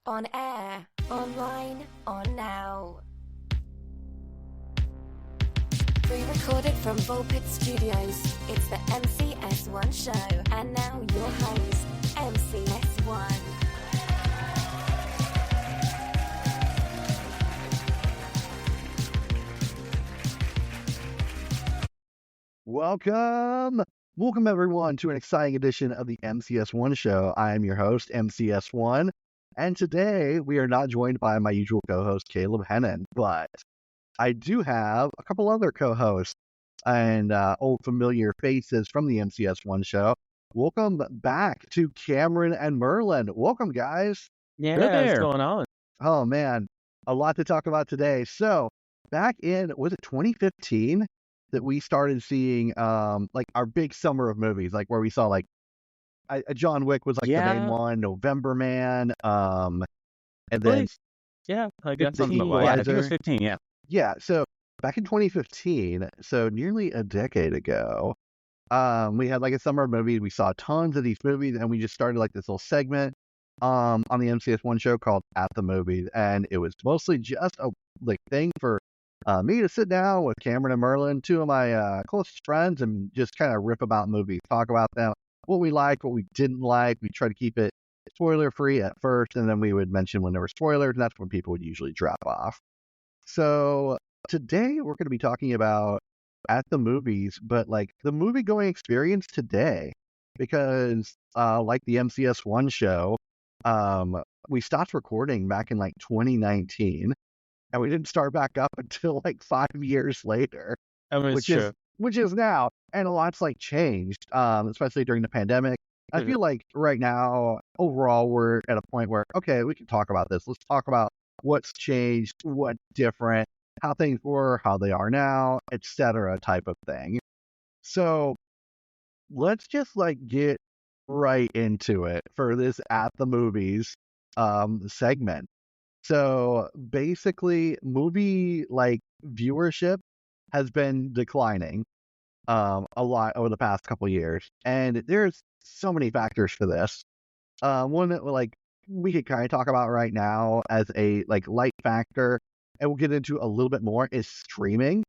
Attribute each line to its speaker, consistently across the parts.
Speaker 1: On air, online, on now. Pre-recorded from Pulpit Studios, it's the MCS1 show. And now your host, MCS1.
Speaker 2: Welcome everyone to an exciting edition of the MCS1 show. I am your host, MCS1, and today we are not joined by my usual co-host, Caleb Hennon, but I do have a couple other co-hosts and old familiar faces from the MCS1 show. Welcome back to Cameron and Merlin. Welcome, guys.
Speaker 3: Yeah, what's going on?
Speaker 2: Oh, man, a lot to talk about today. So, back in, was it 2015? That we started seeing like our big summer of movies, like where we saw like John Wick was like the main one, November Man, and then
Speaker 3: I guess something like I think it was 15,
Speaker 2: yeah. So back in 2015, so nearly a decade ago, we had like a summer of movies. We saw tons of these movies, and we just started like this little segment on the MCS1 show called At the Movies, and it was mostly just a like thing for me to sit down with Cameron and Merlin, two of my closest friends, and just kind of rip about movies, talk about them, what we liked, what we didn't like. We try to keep it spoiler-free at first, and then we would mention when there were spoilers, and that's when people would usually drop off. So today we're going to be talking about At the Movies, but like the movie-going experience today, because like the MCS1 show, we stopped recording back in like 2019. And we didn't start back up until like 5 years later, which is now. And a lot's like changed, especially during the pandemic. I feel like right now, overall, we're at a point where, okay, we can talk about this. Let's talk about what's changed, what's different, how things were, how they are now, etc. type of thing. So let's just like get right into it for this At the Movies segment. So basically, movie like viewership has been declining a lot over the past couple of years, and there's so many factors for this. One that like we could kind of talk about right now as a like light factor, and we'll get into a little bit more, is streaming.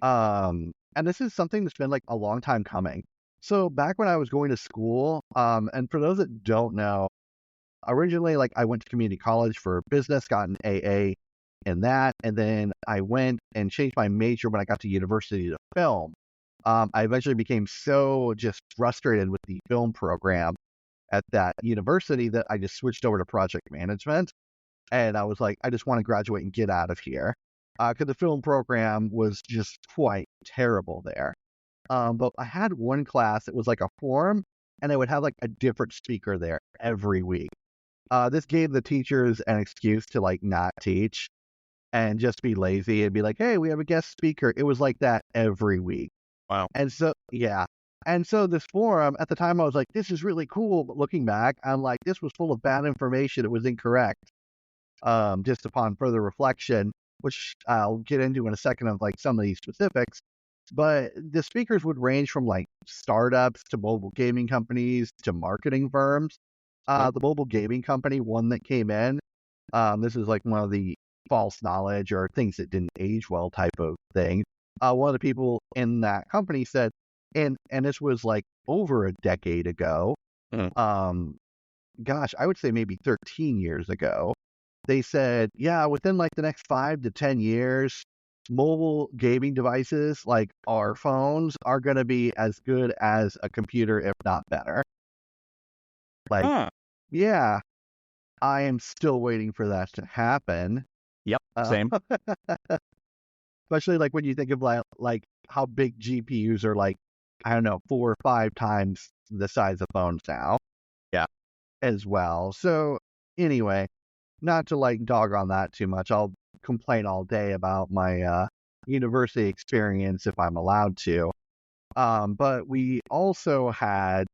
Speaker 2: And this is something that's been like a long time coming. So back when I was going to school, and for those that don't know, originally, like I went to community college for business, got an AA in that, and then I went and changed my major when I got to university to film. I eventually became so just frustrated with the film program at that university that I just switched over to project management. And I was like, I just want to graduate and get out of here. Because the film program was just quite terrible there. But I had one class, it was like a forum, and I would have like a different speaker there every week. This gave the teachers an excuse to like not teach and just be lazy and be like, hey, we have a guest speaker. It was like that every week.
Speaker 3: Wow.
Speaker 2: And so, yeah. And so this forum, at the time I was like, this is really cool. But looking back, I'm like, this was full of bad information. It was incorrect. Just upon further reflection, which I'll get into in a second of like some of these specifics. But the speakers would range from like startups to mobile gaming companies to marketing firms. The mobile gaming company, one that came in, this is like one of the false knowledge or things that didn't age well type of thing. One of the people in that company said, and this was like over a decade ago, gosh, I would say maybe 13 years ago, they said, yeah, within like the next 5 to 10 years, mobile gaming devices like our phones are going to be as good as a computer, if not better. Like, yeah, I am still waiting for that to happen.
Speaker 3: Yep, same.
Speaker 2: Especially like when you think of like how big GPUs are, like, I don't know, 4 or 5 times the size of phones now.
Speaker 3: Yeah.
Speaker 2: As well. So anyway, not to like dog on that too much. I'll complain all day about my university experience if I'm allowed to. But we also had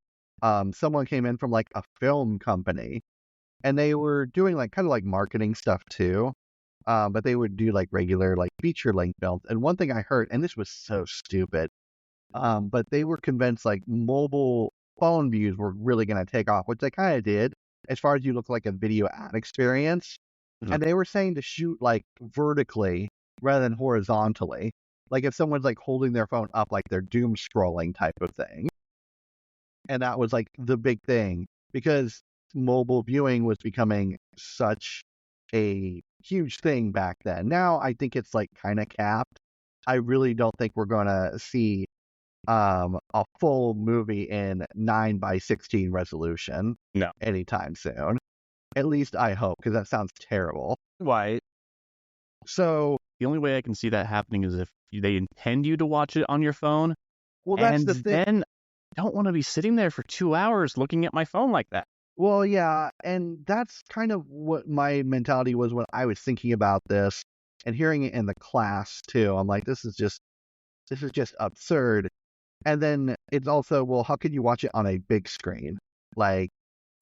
Speaker 2: someone came in from like a film company, and they were doing like kind of like marketing stuff too. But they would do like regular like feature length films. And one thing I heard, and this was so stupid, but they were convinced like mobile phone views were really going to take off, which they kind of did. as far as you look like a video ad experience.
Speaker 3: Mhm.
Speaker 2: And they were saying to shoot like vertically rather than horizontally. Like if someone's like holding their phone up, like they're doom scrolling type of thing. And that was like the big thing because mobile viewing was becoming such a huge thing back then. Now I think it's like kind of capped. I really don't think we're going to see a full movie in 9:16 resolution
Speaker 3: No.
Speaker 2: anytime soon. At least I hope, because that sounds terrible.
Speaker 3: Why?
Speaker 2: So
Speaker 3: The only way I can see that happening is if they intend you to watch it on your phone.
Speaker 2: well, that's
Speaker 3: and
Speaker 2: the thing.
Speaker 3: then I don't want to be sitting there for 2 hours looking at my phone like that.
Speaker 2: Well, yeah, and that's kind of what my mentality was when I was thinking about this and hearing it in the class too. I'm like, this is just absurd. And then it's also, well, how can you watch it on a big screen? Like,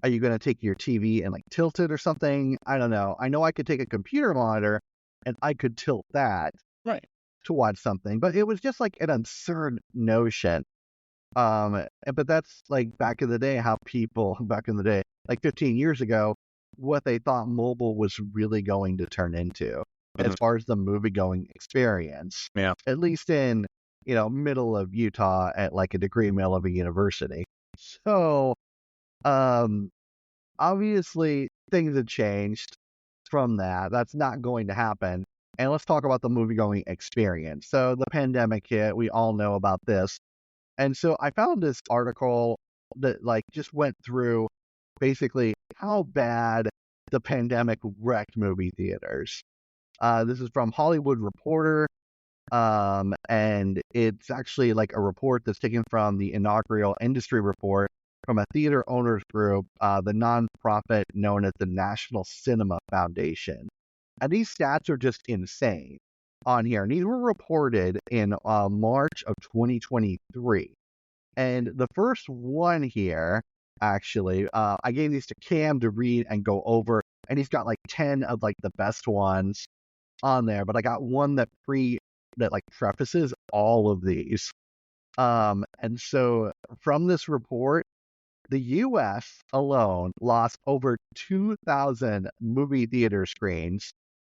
Speaker 2: are you going to take your TV and like tilt it or something? I don't know. I know I could take a computer monitor and I could tilt that
Speaker 3: Right.
Speaker 2: to watch something, but it was just like an absurd notion. But that's like back in the day, like 15 years ago, what they thought mobile was really going to turn into as far as the movie going experience.
Speaker 3: Yeah.
Speaker 2: At least in, middle of Utah at like a degree mill of a university. So, obviously things have changed from that. That's not going to happen. And let's talk about the movie going experience. So the pandemic hit, we all know about this. And so I found this article that like just went through basically how bad the pandemic wrecked movie theaters. This is from Hollywood Reporter, and it's actually like a report that's taken from the inaugural industry report from a theater owners group, the nonprofit known as the National Cinema Foundation. And these stats are just insane on here. And these were reported in March of 2023. And the first one here, actually, I gave these to Cam to read and go over. And he's got like 10 of like the best ones on there. But I got one that like prefaces all of these. And so from this report, the U.S. alone lost over 2,000 movie theater screens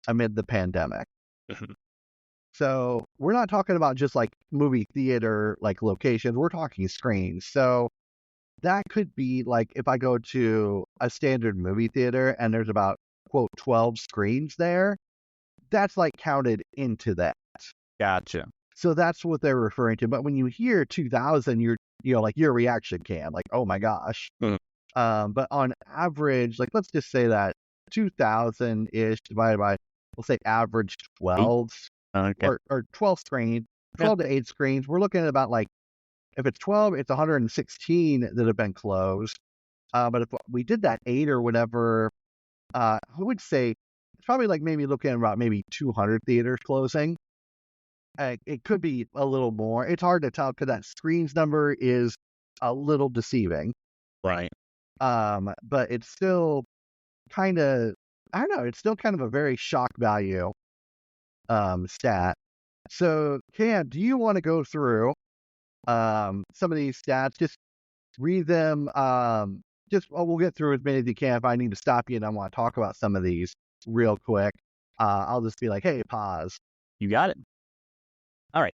Speaker 2: amid the pandemic. So we're not talking about just like movie theater like locations. We're talking screens. So that could be like if I go to a standard movie theater and there's about, quote, 12 screens there, that's like counted into that.
Speaker 3: Gotcha.
Speaker 2: So that's what they're referring to. But when you hear 2,000, like your reaction can like, oh my gosh. But on average, like let's just say that 2,000-ish divided by, we'll say average 12 or 12 screens, 12 to 8 screens. We're looking at about like, if it's 12, it's 116 that have been closed. But if we did that 8 or whatever, I would say it's probably like maybe looking at about maybe 200 theaters closing. It could be a little more. It's hard to tell because that screens number is a little deceiving.
Speaker 3: Right.
Speaker 2: But it's still kind of, I don't know, it's still kind of a very shock value stat. So, Cam, do you want to go through some of these stats? Just read them. We'll get through as many as you can. If I need to stop you and I want to talk about some of these real quick, I'll just be like, hey, pause.
Speaker 3: You got it. All right.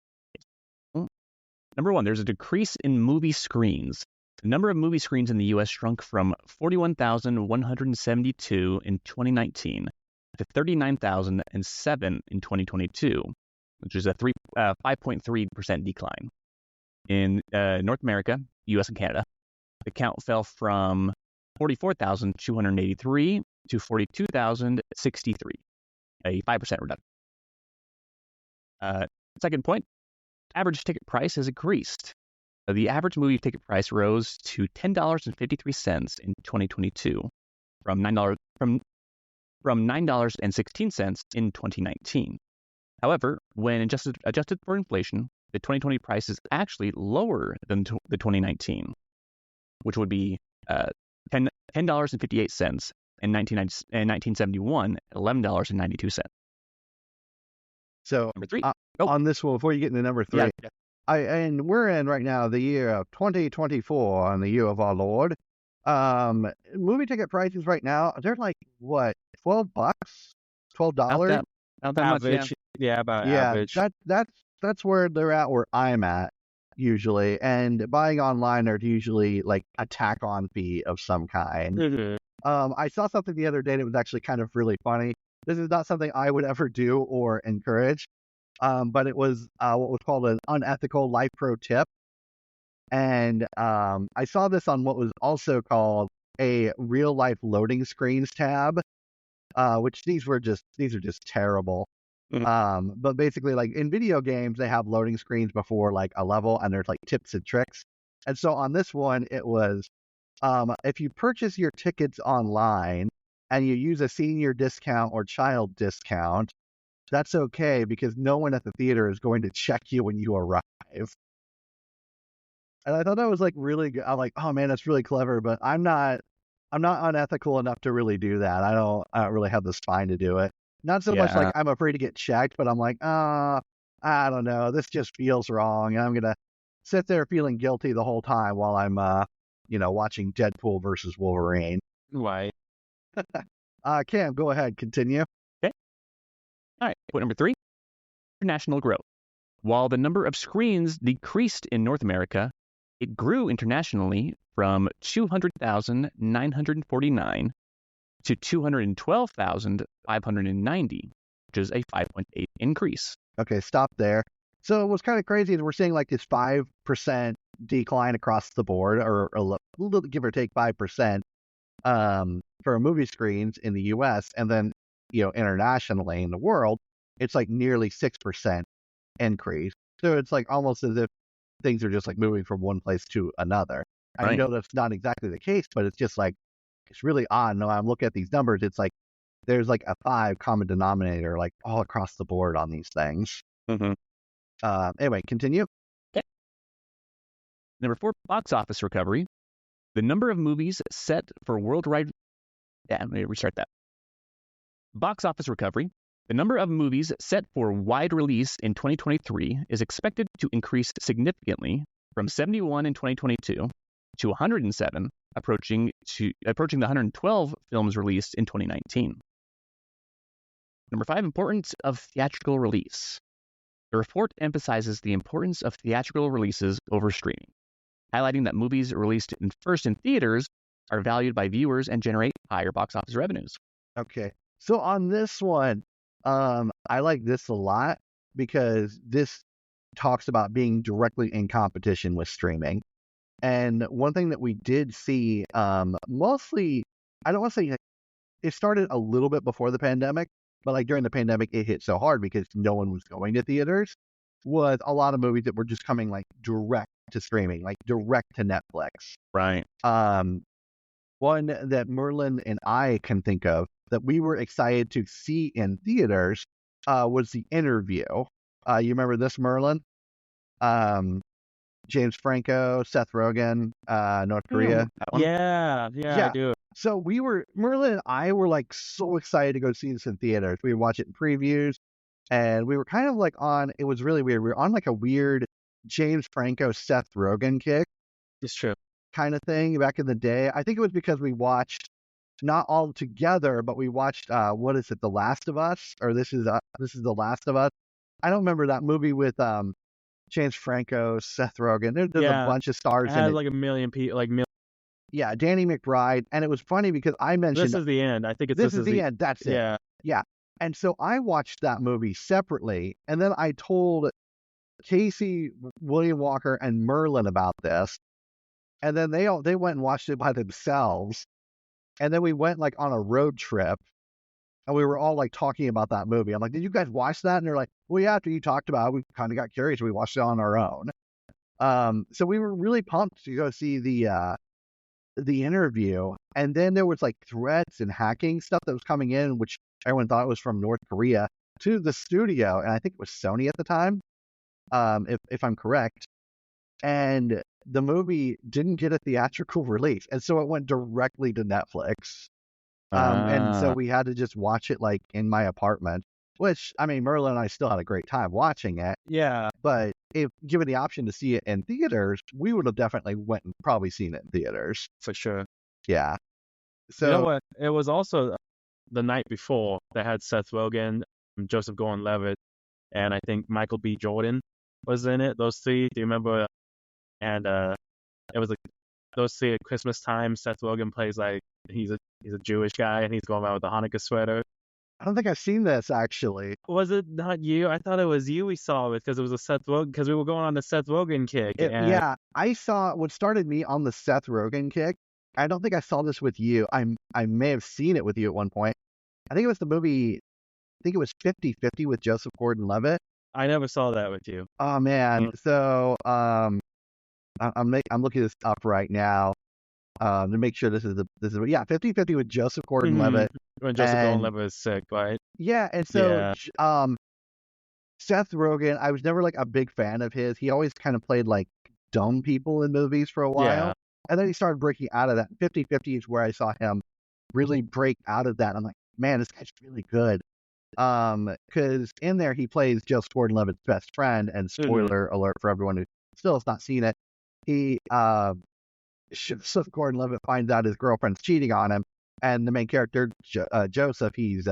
Speaker 3: Number 1, there's a decrease in movie screens. The number of movie screens in the U.S. shrunk from 41,172 in 2019 to 39,007 in 2022, which is a 5.3% decline. In North America, U.S. and Canada, the count fell from 44,283 to 42,063, a 5% reduction. Second point, average ticket price has increased. The average movie ticket price rose to $10.53 in 2022 from $9.16 in 2019. However, when adjusted for inflation, the 2020 price is actually lower than the 2019, which would be $10.58 in 1971 at $11.92.
Speaker 2: So
Speaker 3: number 3.
Speaker 2: On this one, before you get into number 3, and we're in right now the year of 2024, and the year of our Lord. Movie ticket prices right now, they're like what, $12?
Speaker 3: Not
Speaker 2: $12?
Speaker 3: that, not that much, yeah.
Speaker 4: Average. Yeah, about
Speaker 2: Yeah,
Speaker 4: average.
Speaker 2: that's where they're at, where I'm at usually. And buying online are usually like a tack on fee of some kind.
Speaker 4: Mhm.
Speaker 2: I saw something the other day that was actually kind of really funny. This is not something I would ever do or encourage, but it was what was called an unethical life pro tip. And I saw this on what was also called a real life loading screens tab, which these are just terrible. But basically, like in video games, they have loading screens before like a level, and there's like tips and tricks. And so on this one, it was if you purchase your tickets online and you use a senior discount or child discount, that's okay because no one at the theater is going to check you when you arrive. And I thought that was like really good. I'm like, oh man, that's really clever, but I'm not unethical enough to really do that. I don't really have the spine to do it. Not so much like
Speaker 3: Yeah.
Speaker 2: I'm afraid to get checked, but I'm like, I don't know. This just feels wrong. And I'm gonna sit there feeling guilty the whole time while I'm watching Deadpool versus Wolverine.
Speaker 4: Why?
Speaker 2: Cam, go ahead, continue.
Speaker 3: Okay. All right. Point number 3, international growth. While the number of screens decreased in North America, it grew internationally from 200,949 to 212,590, which is a 5.8 increase.
Speaker 2: Okay, stop there. So what's kind of crazy is we're seeing like this 5% decline across the board, or a little give or take 5%, for movie screens in the U.S. and then internationally in the world, it's like nearly 6% increase. So it's like almost as if things are just like moving from one place to another. I
Speaker 3: Right.
Speaker 2: know that's not exactly the case, but it's just like it's really odd. No, I'm looking at these numbers. It's like there's like a 5 common denominator like all across the board on these things.
Speaker 3: Mm-hmm.
Speaker 2: Anyway, continue.
Speaker 3: Number 4, box office recovery. The number of movies set for worldwide... Yeah, let me restart that. Box office recovery. The number of movies set for wide release in 2023 is expected to increase significantly from 71 in 2022 to 107, approaching the 112 films released in 2019. Number 5, importance of theatrical release. The report emphasizes the importance of theatrical releases over streaming, highlighting that movies released first in theaters are valued by viewers and generate higher box office revenues.
Speaker 2: Okay. So on this one, I like this a lot because this talks about being directly in competition with streaming. And one thing that we did see, mostly, I don't want to say it started a little bit before the pandemic, but like during the pandemic, it hit so hard because no one was going to theaters, was a lot of movies that were just coming like direct to streaming, like direct to Netflix.
Speaker 3: Right.
Speaker 2: One that Merlin and I can think of that we were excited to see in theaters was The Interview. You remember this, Merlin? James Franco, Seth Rogen, North Korea.
Speaker 3: That one?
Speaker 4: Yeah,
Speaker 2: Yeah.
Speaker 4: I do.
Speaker 2: So Merlin and I were like so excited to go see this in theaters. We would watch it in previews, and we were kind of like it was really weird. We were on like a weird James Franco, Seth Rogen kick
Speaker 4: It's true.
Speaker 2: kind of thing back in the day. I think it was because we watched not all together, but we watched what is it, The Last of Us, or this is The Last of Us. I don't remember that movie with James Franco, Seth Rogen. There's
Speaker 4: Yeah.
Speaker 2: a bunch of
Speaker 4: It
Speaker 2: stars in
Speaker 4: had
Speaker 2: it.
Speaker 4: like a million people, like million.
Speaker 2: Yeah, Danny McBride, and it was funny because I mentioned
Speaker 4: This is the end. I think it's
Speaker 2: this is the end. That's it.
Speaker 4: Yeah.
Speaker 2: And so I watched that movie separately, and then I told Casey, William Walker, and Merlin about this, and then they went and watched it by themselves, and then we went like on a road trip, and we were all like talking about that movie. I'm like, did you guys watch that? And they're like, well, yeah. After you talked about it, we kind of got curious. We watched it on our own. So we were really pumped to go see the Interview, and then there was like threats and hacking stuff that was coming in, which everyone thought was from North Korea to the studio, and I think it was Sony at the time, if I'm correct. And the movie didn't get a theatrical release, and so it went directly to Netflix. And so we had to just watch it like in my apartment, which I mean, Merlin and I still had a great time watching it.
Speaker 4: Yeah.
Speaker 2: But if given the option to see it in theaters, we would have definitely went and probably seen it in theaters.
Speaker 4: For sure.
Speaker 2: Yeah. So
Speaker 4: You know what? It was also the night before that had Seth Rogen, Joseph Gordon-Levitt, and I think Michael B. Jordan was in it. Those three. Do you remember? And it was like those three at Christmas time. Seth Rogen plays like he's a Jewish guy and he's going around with a Hanukkah sweater.
Speaker 2: I don't think I've seen this actually.
Speaker 4: Was it not you? I thought it was you we saw it because it was a Seth Rogen, because we were going on the Seth Rogen kick.
Speaker 2: Yeah, I saw what started me on the Seth Rogen kick. I don't think I saw this with you. I may have seen it with you at one point. I think it was the movie. I think it was 50-50 with Joseph Gordon-Levitt.
Speaker 4: I never saw that with you.
Speaker 2: Oh man. So I'm looking this up right now to make sure this is 50-50 with Joseph Gordon-Levitt.
Speaker 4: When Joseph
Speaker 2: And-
Speaker 4: Gordon-Levitt is sick, right?
Speaker 2: Yeah, and so
Speaker 4: Yeah.
Speaker 2: Seth Rogen, I was never like a big fan of his. He always kind of played like dumb people in movies for a while.
Speaker 4: Yeah.
Speaker 2: And then he started breaking out of that. 50-50 is where I saw him really break out of that. I'm like, man, this guy's really good. Because in there he plays Joseph Gordon-Levitt's best friend, and spoiler alert for everyone who still has not seen it, Joseph Gordon-Levitt finds out his girlfriend's cheating on him, and the main character Joseph, he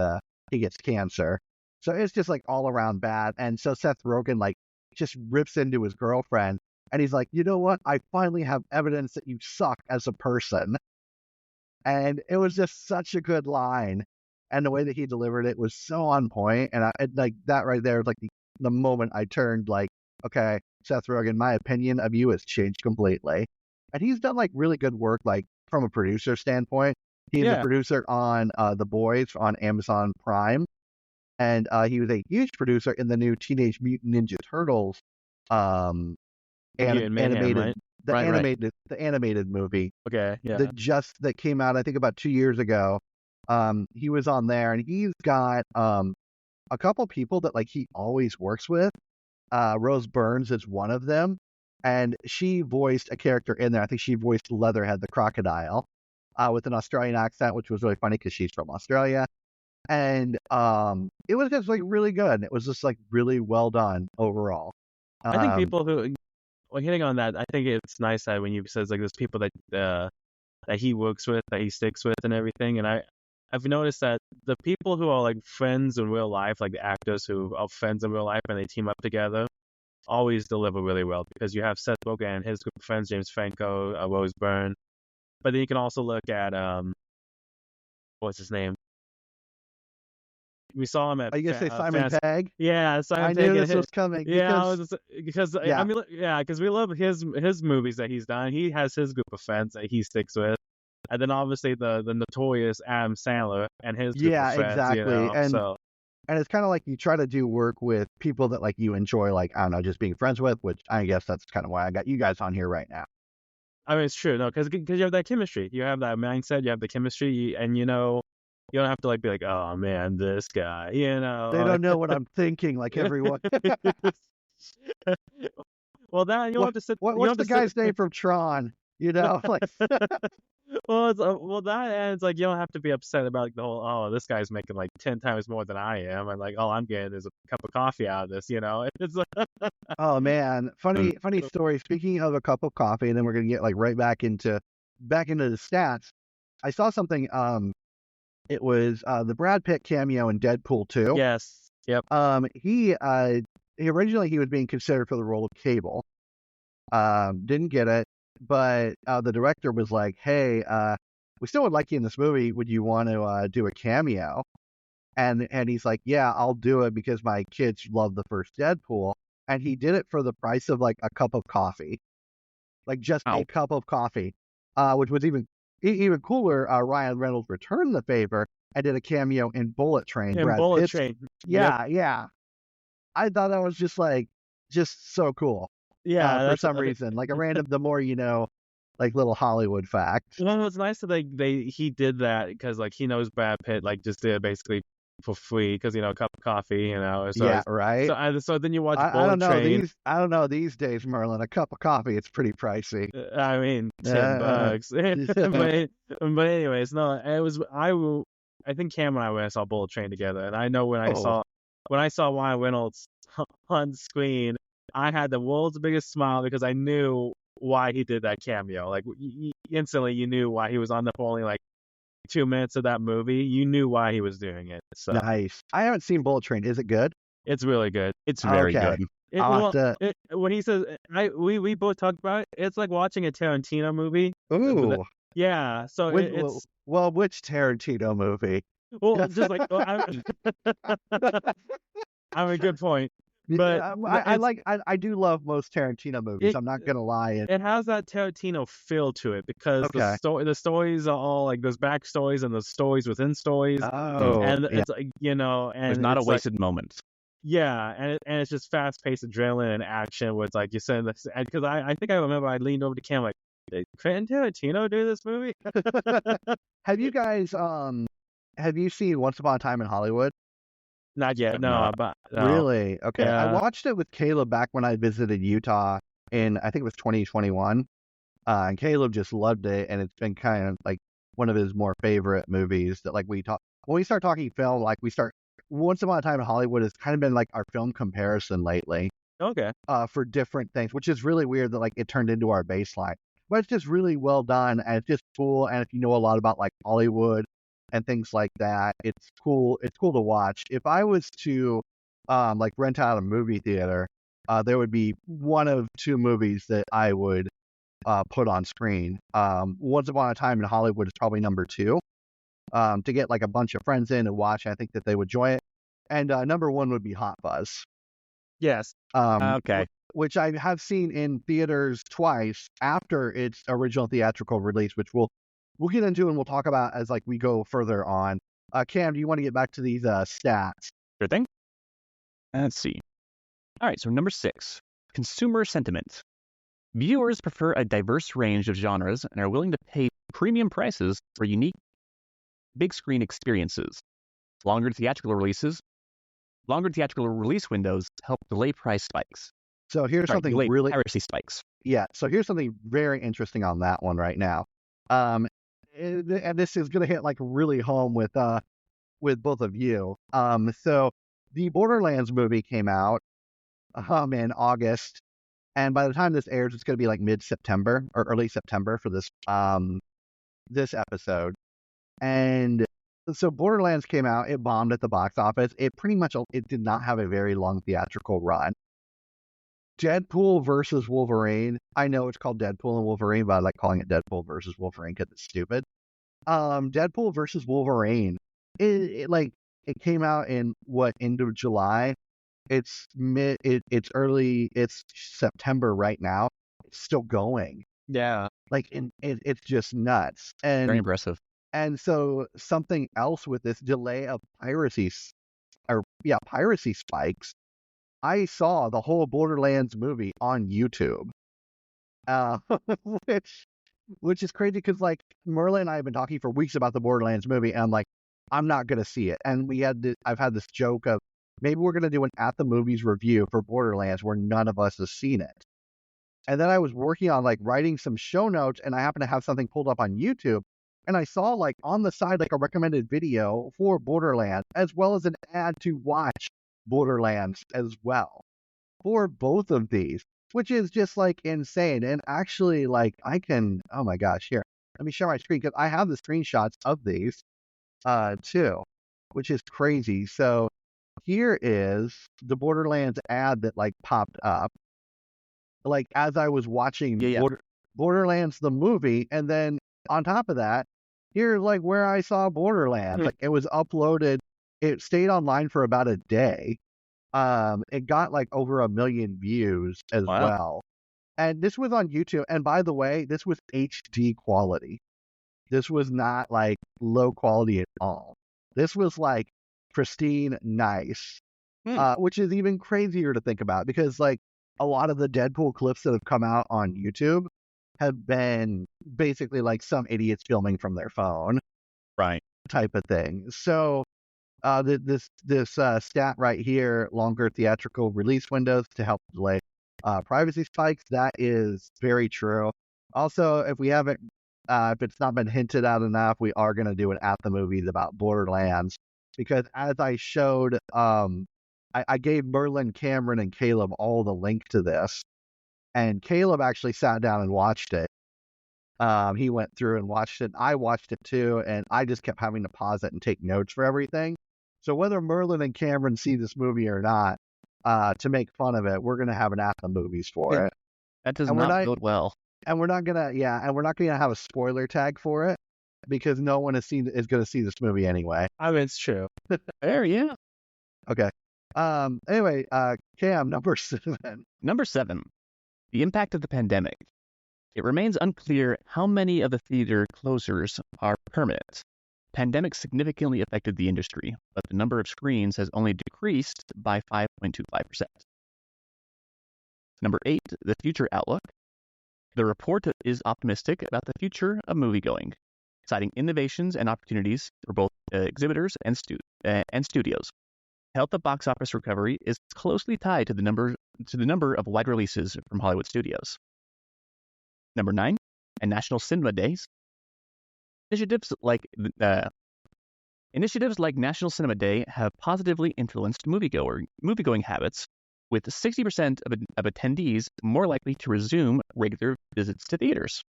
Speaker 2: gets cancer. So it's just like all around bad. And so Seth Rogen like just rips into his girlfriend, and he's like, you know what? I finally have evidence that you suck as a person. And it was just such a good line. And the way that he delivered it was so on point. And like that right there was like the moment I turned like, okay, Seth Rogen, my opinion of you has changed completely. And he's done like really good work, like from a producer standpoint. He's a producer on The Boys on Amazon Prime. And he was a huge producer in the new Teenage Mutant Ninja Turtles animated,
Speaker 4: right?
Speaker 2: The animated movie.
Speaker 4: Okay, yeah.
Speaker 2: That came out, I think, about 2 years ago. He was on there, and he's got a couple people that like he always works with. Rose Byrne is one of them, and she voiced a character in there. I think she voiced Leatherhead the crocodile with an Australian accent, which was really funny because she's from Australia. And it was just like really good. It was just like really well done overall.
Speaker 4: I think people who, well, hitting on that, I think it's nice that when you says like there's people that he works with, that he sticks with, and everything. And I've noticed that the people who are like friends in real life, like the actors who are friends in real life and they team up together, always deliver really well, because you have Seth Rogen and his group of friends, James Franco, Rose Byrne, but then you can also look at what's his name? We saw him at.
Speaker 2: Are you gonna say Simon Pegg?
Speaker 4: Yeah, Simon Pegg.
Speaker 2: I knew this was coming.
Speaker 4: Yeah, because I mean, yeah, because we love his movies that he's done. He has his group of friends that he sticks with, and then obviously the notorious Adam Sandler and his group of friends.
Speaker 2: Exactly.
Speaker 4: You know,
Speaker 2: and it's kind of like you try to do work with people that like you enjoy, like I don't know, just being friends with. Which I guess that's kind of why I got you guys on here right now.
Speaker 4: I mean, it's true, no, because you have that chemistry, you have that mindset, you have the chemistry, and you know. You don't have to like be like, oh man, this guy, you know.
Speaker 2: They don't know what I'm thinking, like everyone.
Speaker 4: Well, that you have to sit.
Speaker 2: What's the guy's name from Tron? You know, like.
Speaker 4: Well, that ends like you don't have to be upset about like the whole. Oh, this guy's making like 10 times more than I am, and like all I'm getting is a cup of coffee out of this. You know, it's like.
Speaker 2: Oh man, funny story. Speaking of a cup of coffee, and then we're gonna get like right back into the stats. I saw something. It was the Brad Pitt cameo in Deadpool 2.
Speaker 4: Yes. Yep.
Speaker 2: He originally he was being considered for the role of Cable. Didn't get it, but the director was like, "Hey, we still would like you in this movie. Would you want to do a cameo?" And he's like, "Yeah, I'll do it because my kids love the first Deadpool." And he did it for the price of like a cup of coffee, like just a cup of coffee, which was even cooler. Ryan Reynolds returned the favor and did a cameo in Bullet Train.
Speaker 4: Train.
Speaker 2: Yeah. I thought that was just so cool.
Speaker 4: Yeah.
Speaker 2: For some reason, like a random, the more you know, like little Hollywood fact.
Speaker 4: Well, it's nice that he did that because like he knows Brad Pitt like just did it basically for free because a cup of coffee, So
Speaker 2: yeah, right.
Speaker 4: So then you watch Bullet
Speaker 2: I don't know
Speaker 4: Train.
Speaker 2: I don't know these days, Merlin. A cup of coffee, it's pretty pricey.
Speaker 4: I mean, $10. But anyways, no, it was I think Cam and I went and saw Bullet Train together, and I know when I saw Ryan Reynolds on screen, I had the world's biggest smile because I knew why he did that cameo. Like instantly, you knew why he was on there for only like 2 minutes of that movie. You knew why he was doing it. So
Speaker 2: Nice. I haven't seen Bullet Train. Is it good?
Speaker 4: it's really good.
Speaker 3: It's very
Speaker 2: Okay.
Speaker 3: good.
Speaker 2: I'll have to.
Speaker 4: When he says, we both talked about it. It's like watching a Tarantino movie.
Speaker 2: Ooh.
Speaker 4: Yeah. So
Speaker 2: Which,
Speaker 4: it's
Speaker 2: well, which Tarantino movie?
Speaker 4: just like I mean, good point. But
Speaker 2: I do love most Tarantino movies. I'm not gonna lie.
Speaker 4: It has that Tarantino feel to it because
Speaker 2: Okay.
Speaker 4: the stories are all like there's backstories and there's stories within stories.
Speaker 2: Oh,
Speaker 4: And
Speaker 2: yeah.
Speaker 4: it's like, and
Speaker 3: There's not a
Speaker 4: it's like,
Speaker 3: wasted moment.
Speaker 4: yeah, and it's just fast paced adrenaline and action where it's like you said this because I think I remember I leaned over to Cam like, did Quentin Tarantino do this movie?
Speaker 2: Have you guys have you seen Once Upon a Time in Hollywood?
Speaker 4: Not yet,
Speaker 3: I've
Speaker 4: no,
Speaker 3: not.
Speaker 4: but no.
Speaker 2: Really? Okay. I
Speaker 4: Yeah.
Speaker 2: watched it with Caleb back when I visited Utah in I think it was 2021. And Caleb just loved it, and it's been kind of like one of his more favorite movies that like when we start talking film, like we start Once Upon a Time in Hollywood has kind of been like our film comparison lately.
Speaker 4: Okay.
Speaker 2: For different things, which is really weird that like it turned into our baseline. But it's just really well done, and it's just cool. And if you know a lot about like Hollywood and things like that, it's cool. It's cool to watch. If I was to like rent out a movie theater, there would be one of two movies that I would put on screen. Once Upon a Time in Hollywood is probably number two. To get like a bunch of friends in and watch, I think that they would enjoy it. And number one would be Hot Fuzz.
Speaker 4: Yes.
Speaker 3: Okay.
Speaker 2: Which I have seen in theaters twice after its original theatrical release, which we'll get into and we'll talk about as like we go further on. Cam, do you want to get back to these stats?
Speaker 3: Sure thing. Let's see. All right, so number 6, consumer sentiment. Viewers prefer a diverse range of genres and are willing to pay premium prices for unique big screen experiences. Longer theatrical release windows help delay price spikes.
Speaker 2: So here's something really
Speaker 3: piracy spikes.
Speaker 2: Yeah. So here's something very interesting on that one right now. And this is gonna hit like really home with both of you. So the Borderlands movie came out in August, and by the time this airs, it's gonna be like mid-September or early September for this episode. And so Borderlands came out, it bombed at the box office. It did not have a very long theatrical run. Deadpool versus Wolverine. I know it's called Deadpool and Wolverine, but I like calling it Deadpool versus Wolverine because it's stupid. Deadpool versus Wolverine. It came out in end of July. It's September right now. It's still going.
Speaker 4: Yeah.
Speaker 2: It's just nuts. And
Speaker 3: very impressive.
Speaker 2: And so something else with this delay of piracy spikes. I saw the whole Borderlands movie on YouTube, which is crazy because like Merlin and I have been talking for weeks about the Borderlands movie, and I'm like, I'm not gonna see it. And I've had this joke of maybe we're gonna do an at the movies review for Borderlands where none of us has seen it. And then I was working on like writing some show notes, and I happened to have something pulled up on YouTube, and I saw like on the side like a recommended video for Borderlands as well as an ad to watch Borderlands as well for both of these, which is just like insane. And actually like oh my gosh, here, let me share my screen because I have the screenshots of these too, which is crazy. So here is the Borderlands ad that like popped up like as I was watching Borderlands the movie, and then on top of that, here's like where I saw Borderlands. Like it was uploaded. It stayed online for about a day. It got like over 1 million views as well. And this was on YouTube. And by the way, this was HD quality. This was not like low quality at all. This was like pristine, nice, which is even crazier to think about because like a lot of the Deadpool clips that have come out on YouTube have been basically like some idiots filming from their phone,
Speaker 3: right?
Speaker 2: Type of thing. So this stat right here, longer theatrical release windows to help delay privacy spikes. That is very true. Also, if it's not been hinted at enough, we are going to do an at the movies about Borderlands because as I showed, I gave Merlin, Cameron, and Caleb all the link to this. and Caleb actually sat down and watched it. He went through and watched it. I watched it too, and I just kept having to pause it and take notes for everything. So whether Merlin and Cameron see this movie or not, to make fun of it, we're gonna have an at the movies for it.
Speaker 3: That does
Speaker 2: And we're
Speaker 3: not
Speaker 2: not-
Speaker 3: bode well.
Speaker 2: And we're not gonna have a spoiler tag for it because no one is gonna see this movie anyway.
Speaker 4: I mean, it's true.
Speaker 3: There, yeah.
Speaker 2: Okay. Anyway, Cam, number 7.
Speaker 3: Number 7, the impact of the pandemic. It remains unclear how many of the theater closures are permanent. Pandemic significantly affected the industry, but the number of screens has only decreased by 5.25%. Number 8, the future outlook. The report is optimistic about the future of moviegoing, citing innovations and opportunities for both exhibitors and studios. Health of box office recovery is closely tied to the number of wide releases from Hollywood studios. Number 9, and National Cinema Days. Initiatives like National Cinema Day have positively influenced moviegoing habits, with 60% of attendees more likely to resume regular visits to theaters.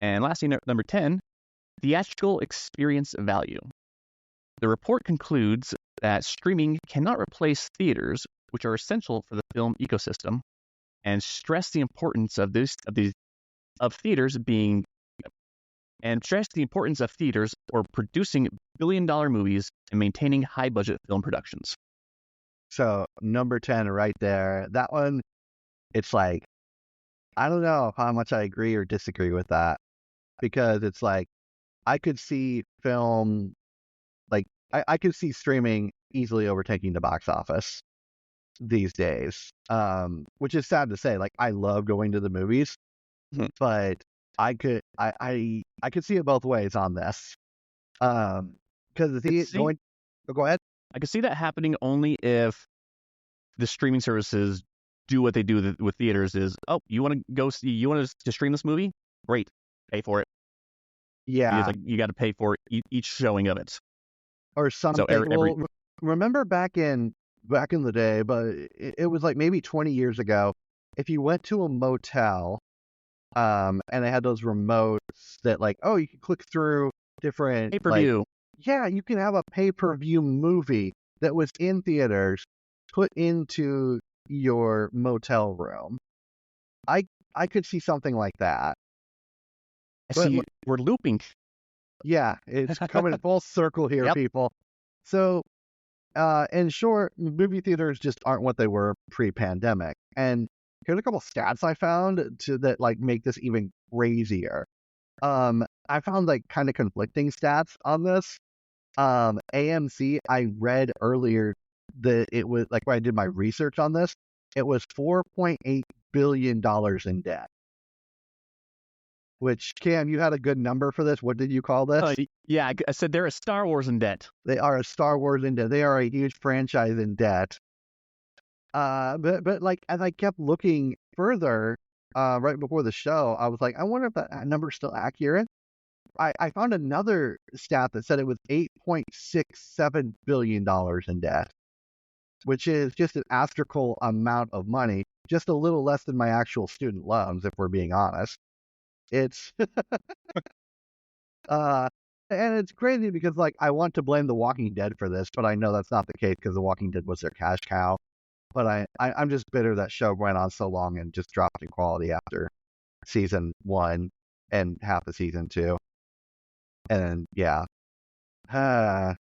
Speaker 3: And lastly, number 10, theatrical experience value. The report concludes that streaming cannot replace theaters, which are essential for the film ecosystem, and stress the importance of theaters or producing billion-dollar movies and maintaining high-budget film productions.
Speaker 2: So number 10 right there. That one, it's like, I don't know how much I agree or disagree with that, because it's like, I could see film, like, I could see streaming easily overtaking the box office these days, which is sad to say. Like, I love going to the movies, but I could see it both ways on this, because go ahead.
Speaker 3: I could see that happening only if the streaming services do what they do with theaters is, oh, you want to stream this movie? Great. Pay for it.
Speaker 2: Yeah.
Speaker 3: You got to pay for each showing of it.
Speaker 2: Or something.
Speaker 3: So
Speaker 2: remember back in the day, but it was like maybe 20 years ago, if you went to a motel, and they had those remotes that like, oh, you can click through different
Speaker 3: pay-per-view.
Speaker 2: Yeah, you can have a pay-per-view movie that was in theaters put into your motel room. I could see something like that.
Speaker 3: We're looping.
Speaker 2: Yeah, it's coming full circle here,
Speaker 3: Yep.
Speaker 2: people. So, in short, movie theaters just aren't what they were pre-pandemic. And here's a couple stats I found that like make this even crazier. I found like kind of conflicting stats on this. AMC, I read earlier that it was like when I did my research on this, it was $4.8 billion in debt. Which, Cam, you had a good number for this. What did you call this?
Speaker 3: Yeah, I said they're a Star Wars in debt.
Speaker 2: They are a Star Wars in debt. They are a huge franchise in debt. But like as I kept looking further, right before the show, I was like, I wonder if that number's still accurate. I found another stat that said it was $8.67 billion in debt, which is just an astronomical amount of money, just a little less than my actual student loans, if we're being honest. It's and it's crazy because like I want to blame The Walking Dead for this, but I know that's not the case because The Walking Dead was their cash cow. But I'm just bitter that show went on so long and just dropped in quality after season 1 and half of season 2. And yeah, and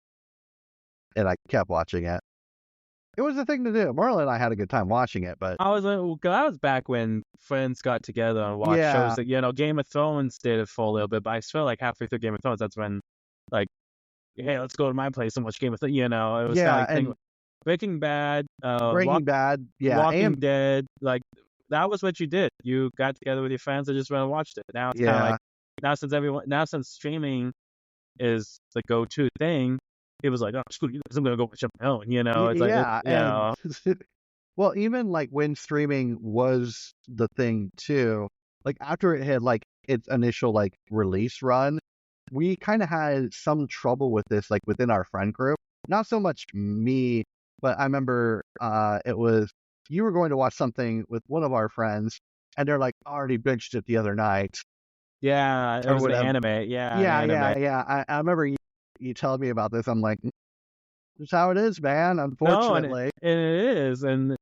Speaker 2: I kept watching it. It was the thing to do. Merlin and I had a good time watching it, but
Speaker 4: I was back when friends got together and watched shows that, Game of Thrones did it for a little bit, but I felt like halfway through Game of Thrones, that's when, like, hey, let's go to my place and watch Game of Thrones, it was kind of like Breaking Bad,
Speaker 2: Breaking Bad,
Speaker 4: Walking Dead, like, that was what you did. You got together with your friends and just went and watched it. Now it's kind of like, now since streaming is the go-to thing, it was like, oh, screw you, I'm going to go watch it on my own, It's like,
Speaker 2: well, even like when streaming was the thing too, like after it had like its initial like release run, we kind of had some trouble with this, like within our friend group. Not so much me, but I remember it was you were going to watch something with one of our friends, and they're like, already binged it the other night
Speaker 4: Yeah, it
Speaker 2: or
Speaker 4: was an
Speaker 2: whatever.
Speaker 4: anime. Yeah, an
Speaker 2: Yeah,
Speaker 4: anime.
Speaker 2: I remember you telling me about this. I'm like, that's how it is, man.
Speaker 4: No,
Speaker 2: Unfortunately.
Speaker 4: and it is, and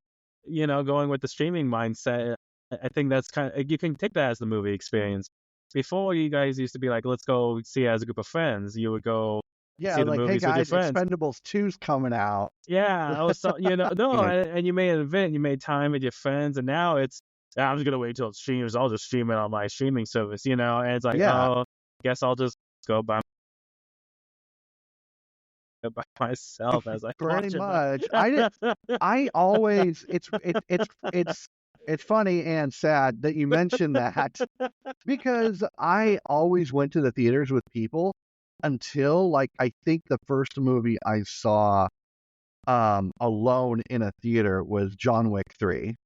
Speaker 4: going with the streaming mindset, I think that's you can take that as the movie experience. Before, you guys used to be like, let's go see it as a group of friends. You would go
Speaker 2: Yeah,
Speaker 4: see the
Speaker 2: like, hey
Speaker 4: movies with your
Speaker 2: guys,
Speaker 4: friends.
Speaker 2: Expendables 2's coming out.
Speaker 4: Yeah, I was so, no, and you made an event, you made time with your friends, and now it's, I'm just gonna wait till it streams. I'll just stream it on my streaming service, and it's like,
Speaker 2: Yeah,
Speaker 4: oh, guess I'll just go by myself as I
Speaker 2: pretty
Speaker 4: watch it.
Speaker 2: much. I always it's funny and sad that you mentioned that because I always went to the theaters with people until like I think the first movie I saw alone in a theater was John Wick 3.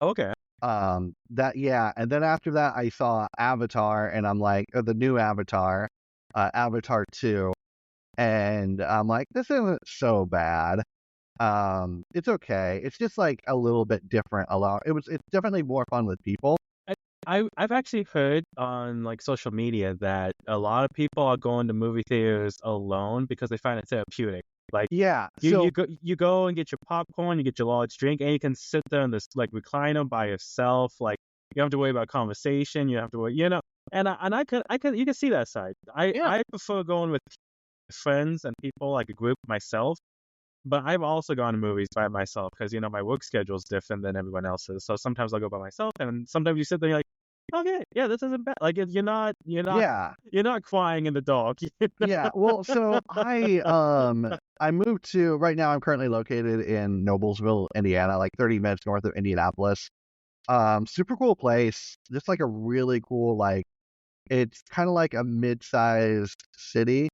Speaker 4: Okay.
Speaker 2: That yeah, and then after that I saw Avatar and I'm like the new Avatar, Avatar 2, and I'm like this isn't so bad. It's okay. It's just like a little bit different. It's definitely more fun with people.
Speaker 4: I've actually heard on like social media that a lot of people are going to movie theaters alone because they find it therapeutic. Like
Speaker 2: Yeah.
Speaker 4: you go and get your popcorn, you get your large drink, and you can sit there in this like recliner by yourself. Like you don't have to worry about conversation. You don't have to worry, And I could you can see that side.
Speaker 2: Yeah.
Speaker 4: I prefer going with friends and people like a group myself. But I've also gone to movies by myself because my work schedule is different than everyone else's. So sometimes I'll go by myself, and sometimes you sit there, and you're like, okay, yeah, this isn't bad. Like
Speaker 2: Yeah.
Speaker 4: you're not crying in the dark.
Speaker 2: Yeah. Well, so I moved to right now I'm currently located in Noblesville, Indiana, like 30 minutes north of Indianapolis. Super cool place. Just like a really cool it's kind of like a mid-sized city.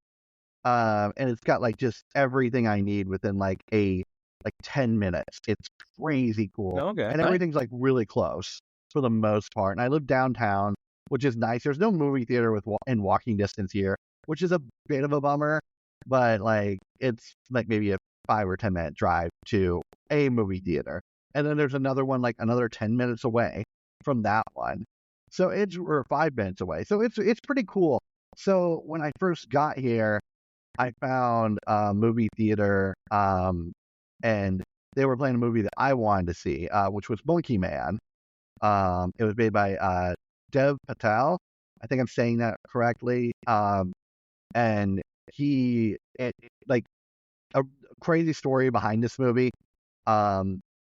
Speaker 2: And it's got like just everything I need within like 10 minutes. It's crazy cool.
Speaker 4: Okay.
Speaker 2: And everything's like really close for the most part. And I live downtown, which is nice. There's no movie theater in walking distance here, which is a bit of a bummer, but like it's like maybe a 5 or 10 minute drive to a movie theater. And then there's another one like another 10 minutes away from that one. So or 5 minutes away. So it's pretty cool. So when I first got here, I found a movie theater, and they were playing a movie that I wanted to see, which was Monkey Man. It was made by Dev Patel. I think I'm saying that correctly. And like a crazy story behind this movie.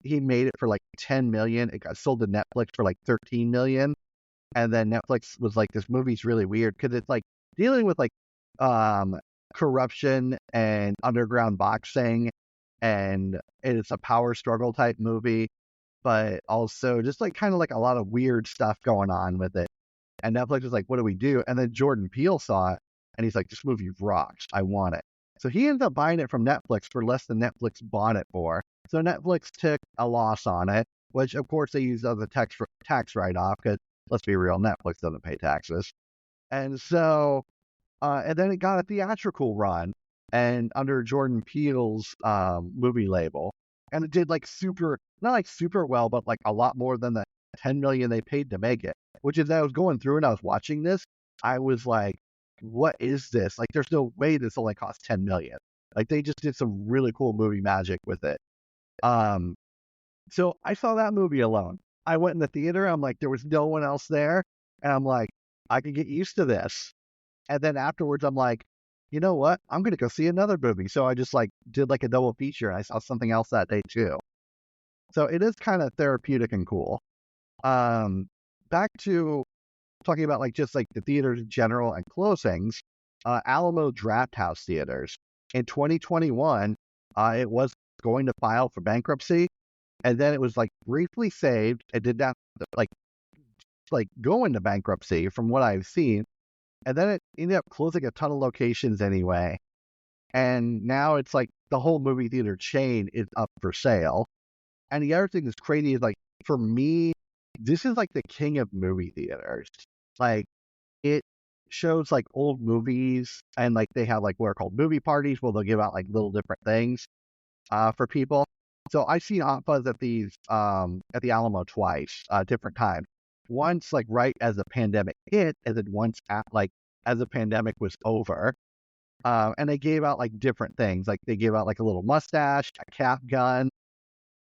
Speaker 2: He made it for like 10 million. It got sold to Netflix for like 13 million. And then Netflix was like, this movie's really weird because it's like dealing with like corruption and underground boxing, and it's a power struggle type movie, but also just like kind of like a lot of weird stuff going on with it. And Netflix was like, what do we do? And then Jordan Peele saw it and he's like, this movie rocks. I want it. So he ended up buying it from Netflix for less than Netflix bought it for. So Netflix took a loss on it, which of course they used as a tax write-off because let's be real, Netflix doesn't pay taxes. And so and then it got a theatrical run and under Jordan Peele's movie label. And it did like not like super well, but like a lot more than the 10 million they paid to make it. Which is, I was going through and I was watching this, I was like, what is this? Like, there's no way this only cost 10 million. Like, they just did some really cool movie magic with it. So I saw that movie alone. I went in the theater. I'm like, there was no one else there. And I'm like, I can get used to this. And then afterwards, I'm like, you know what? I'm going to go see another movie. So I just like did like a double feature. And I saw something else that day too. So it is kind of therapeutic and cool. Back to talking about like just like the theaters in general and closings, Alamo Drafthouse Theaters. In 2021, it was going to file for bankruptcy. And then it was like briefly saved. It did not like go into bankruptcy from what I've seen. And then it ended up closing a ton of locations anyway. And now it's like the whole movie theater chain is up for sale. And the other thing that's crazy is like, for me, this is like the king of movie theaters. Like, it shows like old movies, and like they have like what are called movie parties where they'll give out like little different things for people. So I seen Hot Fuzz at at the Alamo twice, different times. Once like right as the pandemic hit, and then once at like as the pandemic was over. And they gave out like different things. Like they gave out like a little mustache, a cap gun,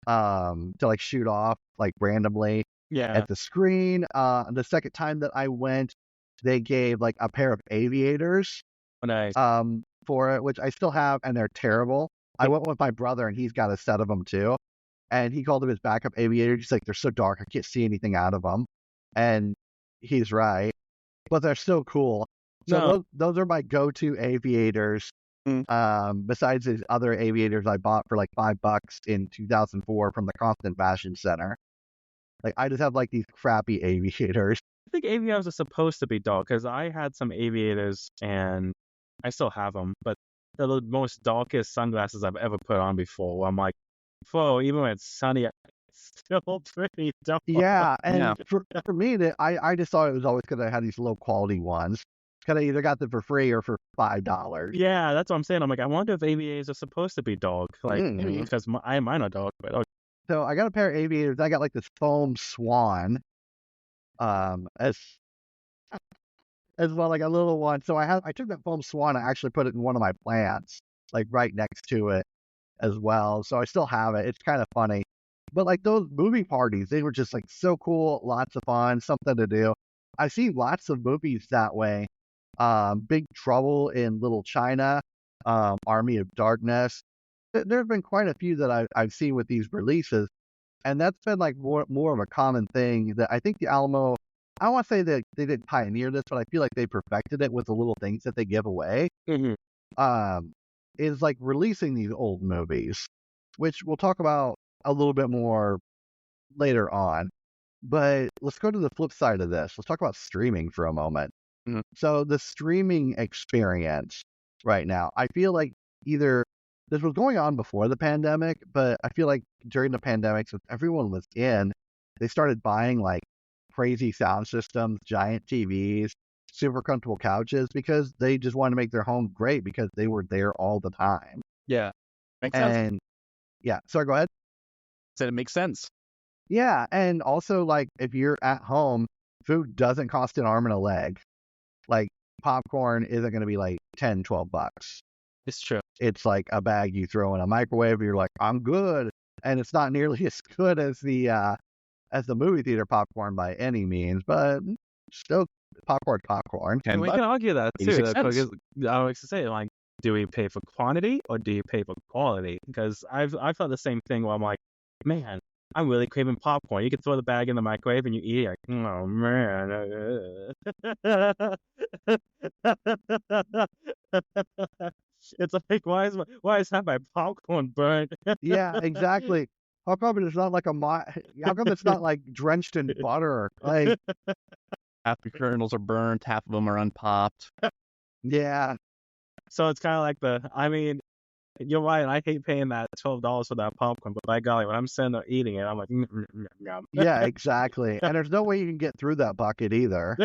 Speaker 2: to like shoot off like randomly
Speaker 4: Yeah.
Speaker 2: at the screen. The second time that I went, they gave like a pair of aviators
Speaker 4: Nice.
Speaker 2: for it, which I still have, and they're terrible. I went with my brother, and he's got a set of them too. And he called them his backup aviators. He's like, they're so dark, I can't see anything out of them. And he's right, but they're still cool. So
Speaker 4: No.
Speaker 2: those are my go-to aviators. Besides these other aviators I bought for like $5 in 2004 from the Compton Fashion Center. Like I just have like these crappy aviators.
Speaker 4: I think aviators are supposed to be dark because I had some aviators and I still have them, but they're the most darkest sunglasses I've ever put on before. Where I'm like, whoa, even when it's sunny, it's still pretty dark.
Speaker 2: Yeah, and
Speaker 3: Yeah.
Speaker 2: for me, I just thought it was always because I had these low quality ones. Because I either got them for free or for $5.
Speaker 4: Yeah, that's what I'm saying. I'm like, I wonder if aviators are supposed to be dark, like
Speaker 2: Mhm.
Speaker 4: because mine are dark, but
Speaker 2: So I got a pair of aviators. I got like this foam swan, as well, like a little one. So I took that foam swan. I actually put it in one of my plants, like right next to it as well. So I still have it. It's kind of funny. But like those movie parties, they were just like so cool, lots of fun, something to do. I see lots of movies that way. Big Trouble in Little China, Army of Darkness. There have been quite a few that I've seen with these releases, and that's been like more of a common thing that I think the Alamo. I don't want to say that they didn't pioneer this, but I feel like they perfected it with the little things that they give away.
Speaker 4: Mhm.
Speaker 2: Is like releasing these old movies, which we'll talk about a little bit more later on. But let's go to the flip side of this. Let's talk about streaming for a moment.
Speaker 3: Mhm.
Speaker 2: So the streaming experience right now, I feel like either this was going on before the pandemic, but I feel like during the pandemic, since everyone was in, they started buying like crazy sound systems, giant TVs, super comfortable couches because they just wanted to make their home great because they were there all the time.
Speaker 3: Yeah. Makes sense.
Speaker 2: And yeah, sorry, go ahead.
Speaker 3: Said it makes sense.
Speaker 2: Yeah, and also like if you're at home, food doesn't cost an arm and a leg. Like popcorn isn't going to be like $10-12.
Speaker 4: It's true.
Speaker 2: It's like a bag you throw in a microwave. You're like, I'm good, and it's not nearly as good as the movie theater popcorn by any means, but still popcorn.
Speaker 4: And we
Speaker 3: $10.
Speaker 4: can argue that too.
Speaker 3: 86 cents.
Speaker 4: Because I always say, like, do we pay for quantity or do you pay for quality? Because I've thought the same thing where I'm like, man, I'm really craving popcorn. You can throw the bag in the microwave and you eat it. Like, oh man. It's like, why is that my popcorn burnt?
Speaker 2: Yeah, exactly. How come it's not like how come it's not like drenched in butter? Like,
Speaker 3: Half the kernels are burnt, half of them are unpopped.
Speaker 2: yeah,
Speaker 4: So it's kind of like I mean, you're right. I hate paying that $12 for that popcorn, but by golly, when I'm sitting there eating it, I'm like,
Speaker 2: yeah, exactly. And there's no way you can get through that bucket either.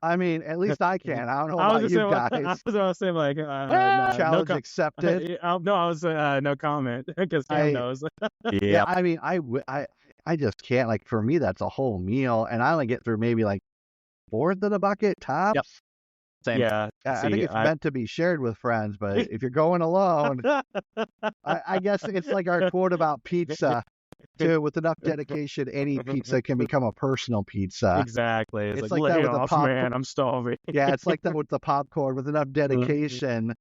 Speaker 2: I mean, at least I can. I don't know
Speaker 4: I was
Speaker 2: about
Speaker 4: just
Speaker 2: you
Speaker 4: saying,
Speaker 2: guys.
Speaker 4: I was gonna say like,
Speaker 2: Challenge accepted.
Speaker 4: no, I was no comment because Cam knows.
Speaker 2: Yeah, I mean, I just can't. Like for me, that's a whole meal, and I only get through maybe like fourth of the bucket tops.
Speaker 3: Yep. Same.
Speaker 4: Yeah,
Speaker 2: I think it's meant to be shared with friends, but if you're going alone, I guess it's like our quote about pizza. Too, with enough dedication, any pizza can become a personal pizza.
Speaker 4: Exactly. It's like
Speaker 2: that
Speaker 4: lay
Speaker 2: with the
Speaker 4: off,
Speaker 2: popcorn.
Speaker 4: man. I'm starving.
Speaker 2: Yeah, it's like that with the popcorn. With enough dedication,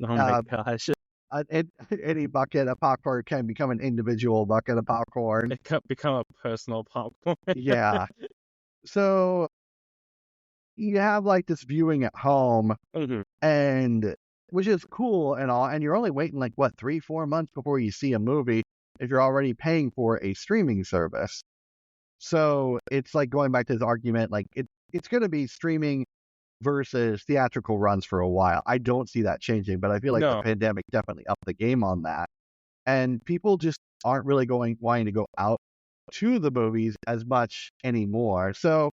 Speaker 4: Oh my gosh.
Speaker 2: any bucket of popcorn can become an individual bucket of popcorn.
Speaker 4: It could become a personal popcorn.
Speaker 2: Yeah. So you have like this viewing at home, and which is cool and all, and you're only waiting like what 3-4 months before you see a movie if you're already paying for a streaming service. So it's like going back to this argument, like it's going to be streaming versus theatrical runs for a while. I don't see that changing, but I feel like the pandemic definitely upped the game on that. And people just aren't really wanting to go out to the movies as much anymore. So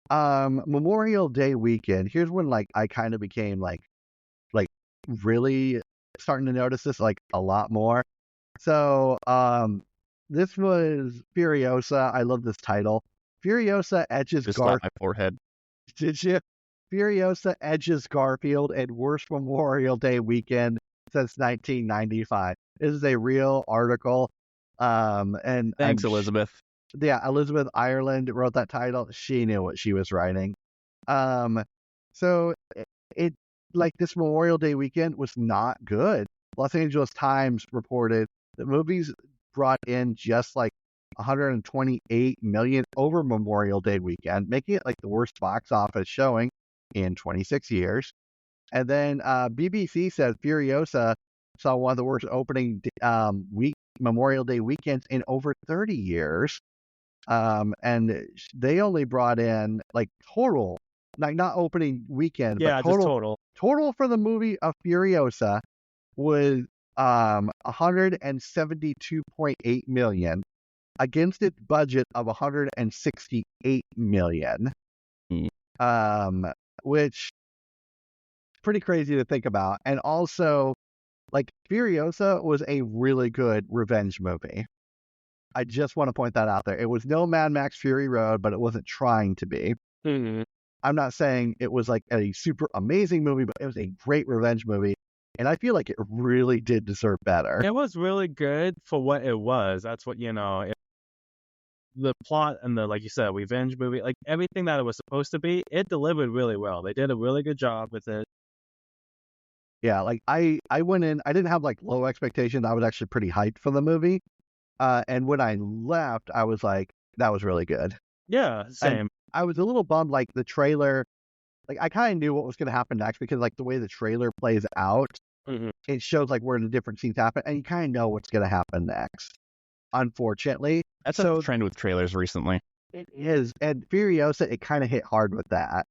Speaker 2: Memorial Day weekend, here's when like I kind of became like really starting to notice this like a lot more. So, this was Furiosa. I love this title. Furiosa edges
Speaker 3: Just slap my forehead.
Speaker 2: Did you? Furiosa edges Garfield and worst Memorial Day weekend since 1995. This is a real article. And
Speaker 3: Thanks, Elizabeth.
Speaker 2: Yeah, Elizabeth Ireland wrote that title. She knew what she was writing. So it like this Memorial Day weekend was not good. Los Angeles Times reported that movies brought in just like 128 million over Memorial Day weekend, making it like the worst box office showing in 26 years. And then BBC said Furiosa saw one of the worst opening Memorial Day weekends in over 30 years. And they only brought in like total, like not opening weekend,
Speaker 4: Yeah,
Speaker 2: but
Speaker 4: just total.
Speaker 2: Total for the movie of Furiosa was 172.8 million against its budget of 168 million. Which pretty crazy to think about. And also, like, Furiosa was a really good revenge movie. I just want to point that out there. It was no Mad Max Fury Road, but it wasn't trying to be.
Speaker 4: Mm-hmm.
Speaker 2: I'm not saying it was like a super amazing movie, but it was a great revenge movie. And I feel like it really did deserve better.
Speaker 4: It was really good for what it was. That's what, the plot and the, like you said, revenge movie, like everything that it was supposed to be, it delivered really well. They did a really good job with it.
Speaker 2: Yeah, like I went in, I didn't have like low expectations. I was actually pretty hyped for the movie. And when I left, I was like, that was really good.
Speaker 4: Yeah, same.
Speaker 2: And I was a little bummed, like the trailer, like I kind of knew what was going to happen next because like the way the trailer plays out, it shows like where the different scenes happen, and you kind of know what's going to happen next. Unfortunately,
Speaker 3: that's a trend with trailers recently.
Speaker 2: It is, and Furiosa, it kind of hit hard with that.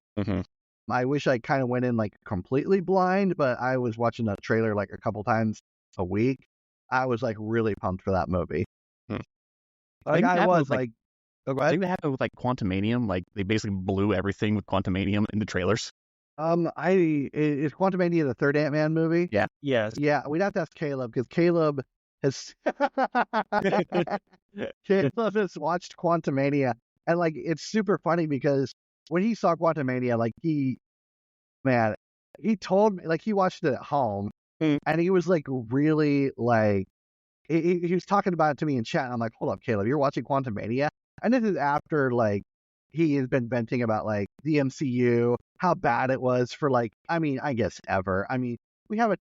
Speaker 2: I wish I kind of went in like completely blind, but I was watching the trailer like a couple times a week. I was like really pumped for that movie. Like I was like,
Speaker 3: I think that happened with like Quantumanium. Like they basically blew everything with Quantumanium in the trailers.
Speaker 2: Is Quantumania the third Ant-Man movie?
Speaker 3: Yeah.
Speaker 4: Yes.
Speaker 2: Yeah, we'd have to ask Caleb because Caleb has Caleb has watched Quantumania, and like it's super funny because when he saw Quantumania, like he told me, like he watched it at home, and he was like really like he was talking about it to me in chat, and I'm like, hold up, Caleb, you're watching Quantumania? And this is after like he has been venting about like the MCU, how bad it was for like, I mean, I guess ever. I mean, we have a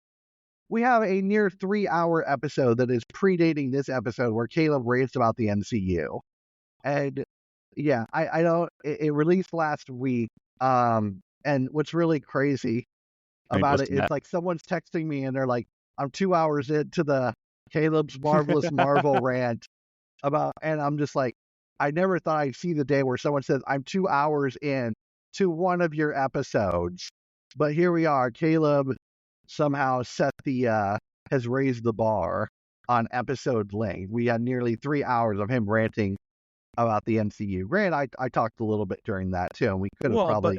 Speaker 2: near 3-hour episode that is predating this episode where Caleb raved about the MCU. And yeah, I don't, it released last week. And what's really crazy about it is like someone's texting me and they're like, I'm 2 hours into the Caleb's Marvelous Marvel rant about, and I'm just like, I never thought I'd see the day where someone says, I'm 2 hours in to one of your episodes. But here we are. Caleb somehow has raised the bar on episode length. We had nearly 3 hours of him ranting about the MCU. Granted, I talked a little bit during that too, and we could have probably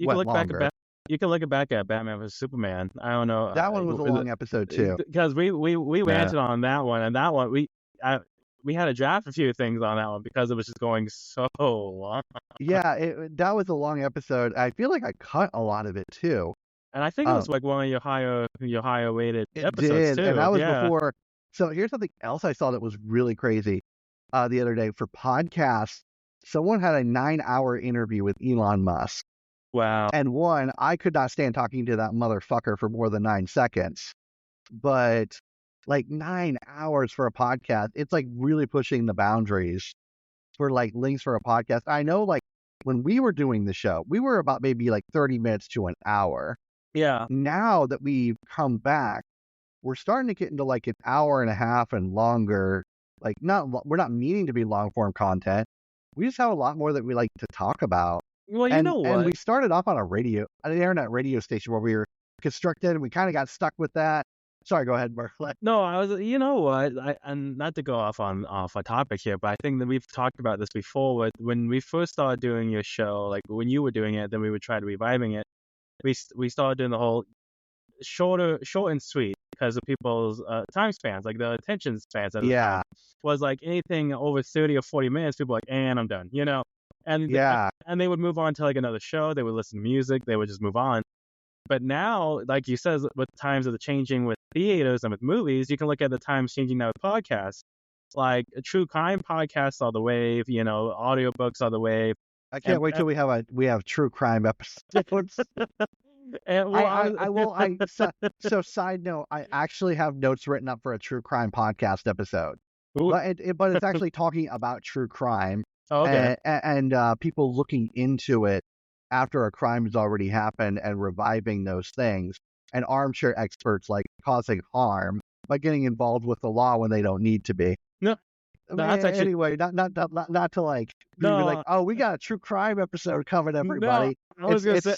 Speaker 2: went longer.
Speaker 4: You can look back at Batman vs Superman. I don't know.
Speaker 2: That one was a long episode too.
Speaker 4: Because we ranted on that one, and that one we had to draft a few things on that one because it was just going so long.
Speaker 2: Yeah, that was a long episode. I feel like I cut a lot of it too.
Speaker 4: And I think it was like one of your higher rated episodes too.
Speaker 2: And that was before. So here's something else I saw that was really crazy the other day for podcasts. Someone had a 9-hour interview with Elon Musk.
Speaker 4: Wow.
Speaker 2: And one, I could not stand talking to that motherfucker for more than 9 seconds. But like 9 hours for a podcast, it's like really pushing the boundaries for like links for a podcast. I know like when we were doing the show, we were about maybe like 30 minutes to an hour.
Speaker 4: Yeah.
Speaker 2: Now that we've come back, we're starting to get into like an hour and a half and longer. Like we're not meaning to be long form content. We just have a lot more that we like to talk about.
Speaker 4: Well, you know what?
Speaker 2: And we started off on an internet radio station where we were constructed, and we kind of got stuck with that. Sorry, go ahead, Mark.
Speaker 4: No, you know what? And not to go off a topic here, but I think that we've talked about this before. When we first started doing your show, like when you were doing it, then we would try to reviving it. We started doing the whole short and sweet, because of people's time spans, like the attention spans at the
Speaker 2: Yeah.
Speaker 4: time. Was like anything over 30 or 40 minutes, people were like, and I'm done, you know? And
Speaker 2: Yeah.
Speaker 4: and they would move on to like another show. They would listen to music. They would just move on. But now, like you said, with times of the changing with theaters and with movies, you can look at the times changing now with podcasts. Like true crime podcasts are the wave, you know, audiobooks are the wave.
Speaker 2: I can't wait till we have true crime episodes.
Speaker 4: And well,
Speaker 2: So side note, I actually have notes written up for a true crime podcast episode,
Speaker 4: Ooh.
Speaker 2: but it's actually talking about true crime
Speaker 4: okay.
Speaker 2: and people looking into it after a crime has already happened and reviving those things, and armchair experts like causing harm by getting involved with the law when they don't need to be.
Speaker 4: No, that's actually
Speaker 2: Anyway, not to like be
Speaker 4: No.
Speaker 2: like, oh, we got a true crime episode coming, everybody.
Speaker 4: I was gonna say.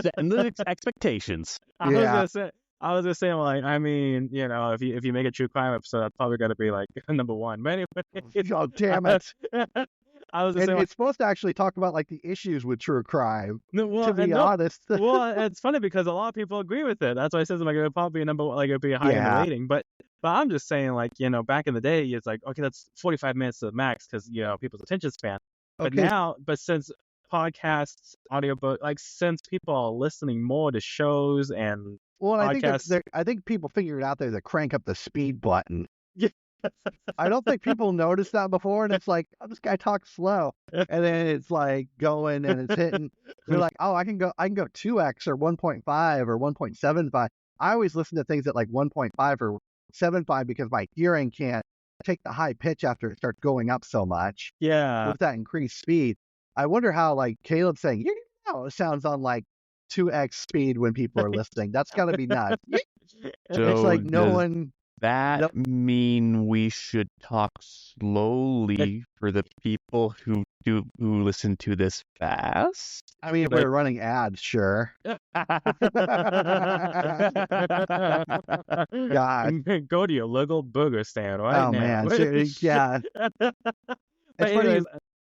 Speaker 3: Setting the expectations.
Speaker 4: I was gonna say, like, I mean, you know, if you make a true crime episode, that's probably gonna be like number one. But anyway,
Speaker 2: Oh, damn it.
Speaker 4: I was gonna
Speaker 2: And
Speaker 4: say, like,
Speaker 2: it's supposed to actually talk about like the issues with true crime.
Speaker 4: no, well,
Speaker 2: To be
Speaker 4: no,
Speaker 2: honest,
Speaker 4: well, it's funny because a lot of people agree with it. That's why I says like it'll probably be a number, like it'll be high in
Speaker 2: Yeah.
Speaker 4: the rating. But I'm just saying, like, you know, back in the day, it's like, okay, that's 45 minutes to the max because, you know, people's attention span. But
Speaker 2: Okay.
Speaker 4: now, since podcasts, audiobook, like since people are listening more to shows and
Speaker 2: Well, I
Speaker 4: podcasts.
Speaker 2: think I think people figured out there to crank up the speed button.
Speaker 4: Yeah.
Speaker 2: I don't think people noticed that before, and it's like, oh, this guy talks slow, and then it's like going and it's hitting. They're like, oh, I can go 2x or 1.5 or 1.75. I always listen to things at like 1.5 or 7.5 because my hearing can't take the high pitch after it starts going up so much
Speaker 4: Yeah.
Speaker 2: with that increased speed. I wonder how like Caleb's saying, you know, it sounds on like 2x speed when people are listening. That's got to be nuts. It's like no
Speaker 3: does
Speaker 2: one.
Speaker 3: that mean we should talk slowly for the people who listen to this fast?
Speaker 2: I mean, if we're running ads, sure. God.
Speaker 4: Go to your local burger stand right
Speaker 2: Oh
Speaker 4: now.
Speaker 2: man, yeah.
Speaker 4: But
Speaker 2: It's funny.
Speaker 4: anyways,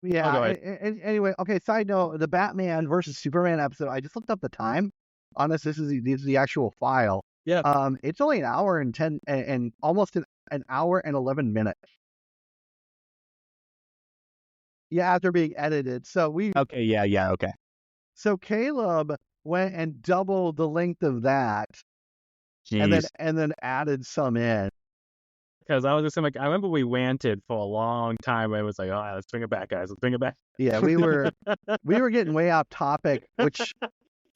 Speaker 2: Yeah.
Speaker 4: go ahead.
Speaker 2: Anyway, okay. Side note: the Batman versus Superman episode. I just looked up the time. Honest, this is the actual file.
Speaker 4: Yeah.
Speaker 2: It's only an hour and 10 and almost an hour and 11 minutes. Yeah, after being edited. So
Speaker 3: Okay, yeah, okay.
Speaker 2: So Caleb went and doubled the length of that,
Speaker 3: Jeez.
Speaker 2: and then added some in.
Speaker 4: Because I was just saying, like, I remember we ranted for a long time. And it was like, oh, let's bring it back, guys. Let's bring it back.
Speaker 2: Yeah, we were getting way off topic, which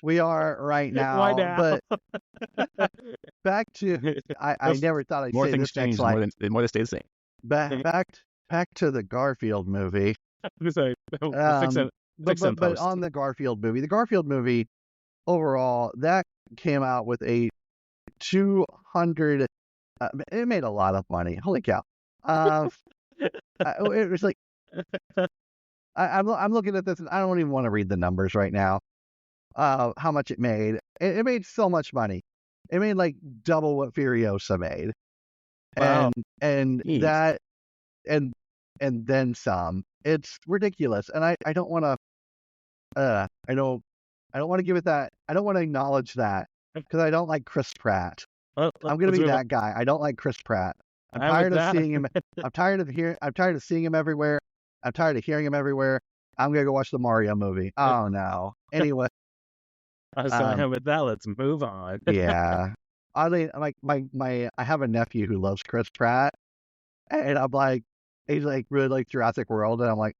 Speaker 2: we are right now.
Speaker 4: Why now?
Speaker 2: But back to I never thought I'd
Speaker 3: More
Speaker 2: say
Speaker 3: things
Speaker 2: this next
Speaker 3: change,
Speaker 2: line.
Speaker 3: more they stay the same.
Speaker 2: Back to the Garfield movie.
Speaker 4: Sorry.
Speaker 2: But on the Garfield movie overall, that came out with a 200. It made a lot of money. Holy cow! It was like I'm looking at this, and I don't even want to read the numbers right now. How much it made? It made so much money. It made like double what Furiosa made,
Speaker 4: Wow.
Speaker 2: and
Speaker 3: Jeez.
Speaker 2: that and then some. It's ridiculous, and I don't want to. I don't want to give it that. I don't want to acknowledge that because I don't like Chris Pratt. I'm gonna be that guy. I don't like Chris Pratt. I'm tired of seeing him. I'm tired of seeing him everywhere. I'm tired of hearing him everywhere. I'm gonna go watch the Mario movie. Oh no. Anyway,
Speaker 4: So with that, let's move on.
Speaker 2: yeah. Oddly, like I have a nephew who loves Chris Pratt, and I'm like, he's like really like Jurassic World, and I'm like,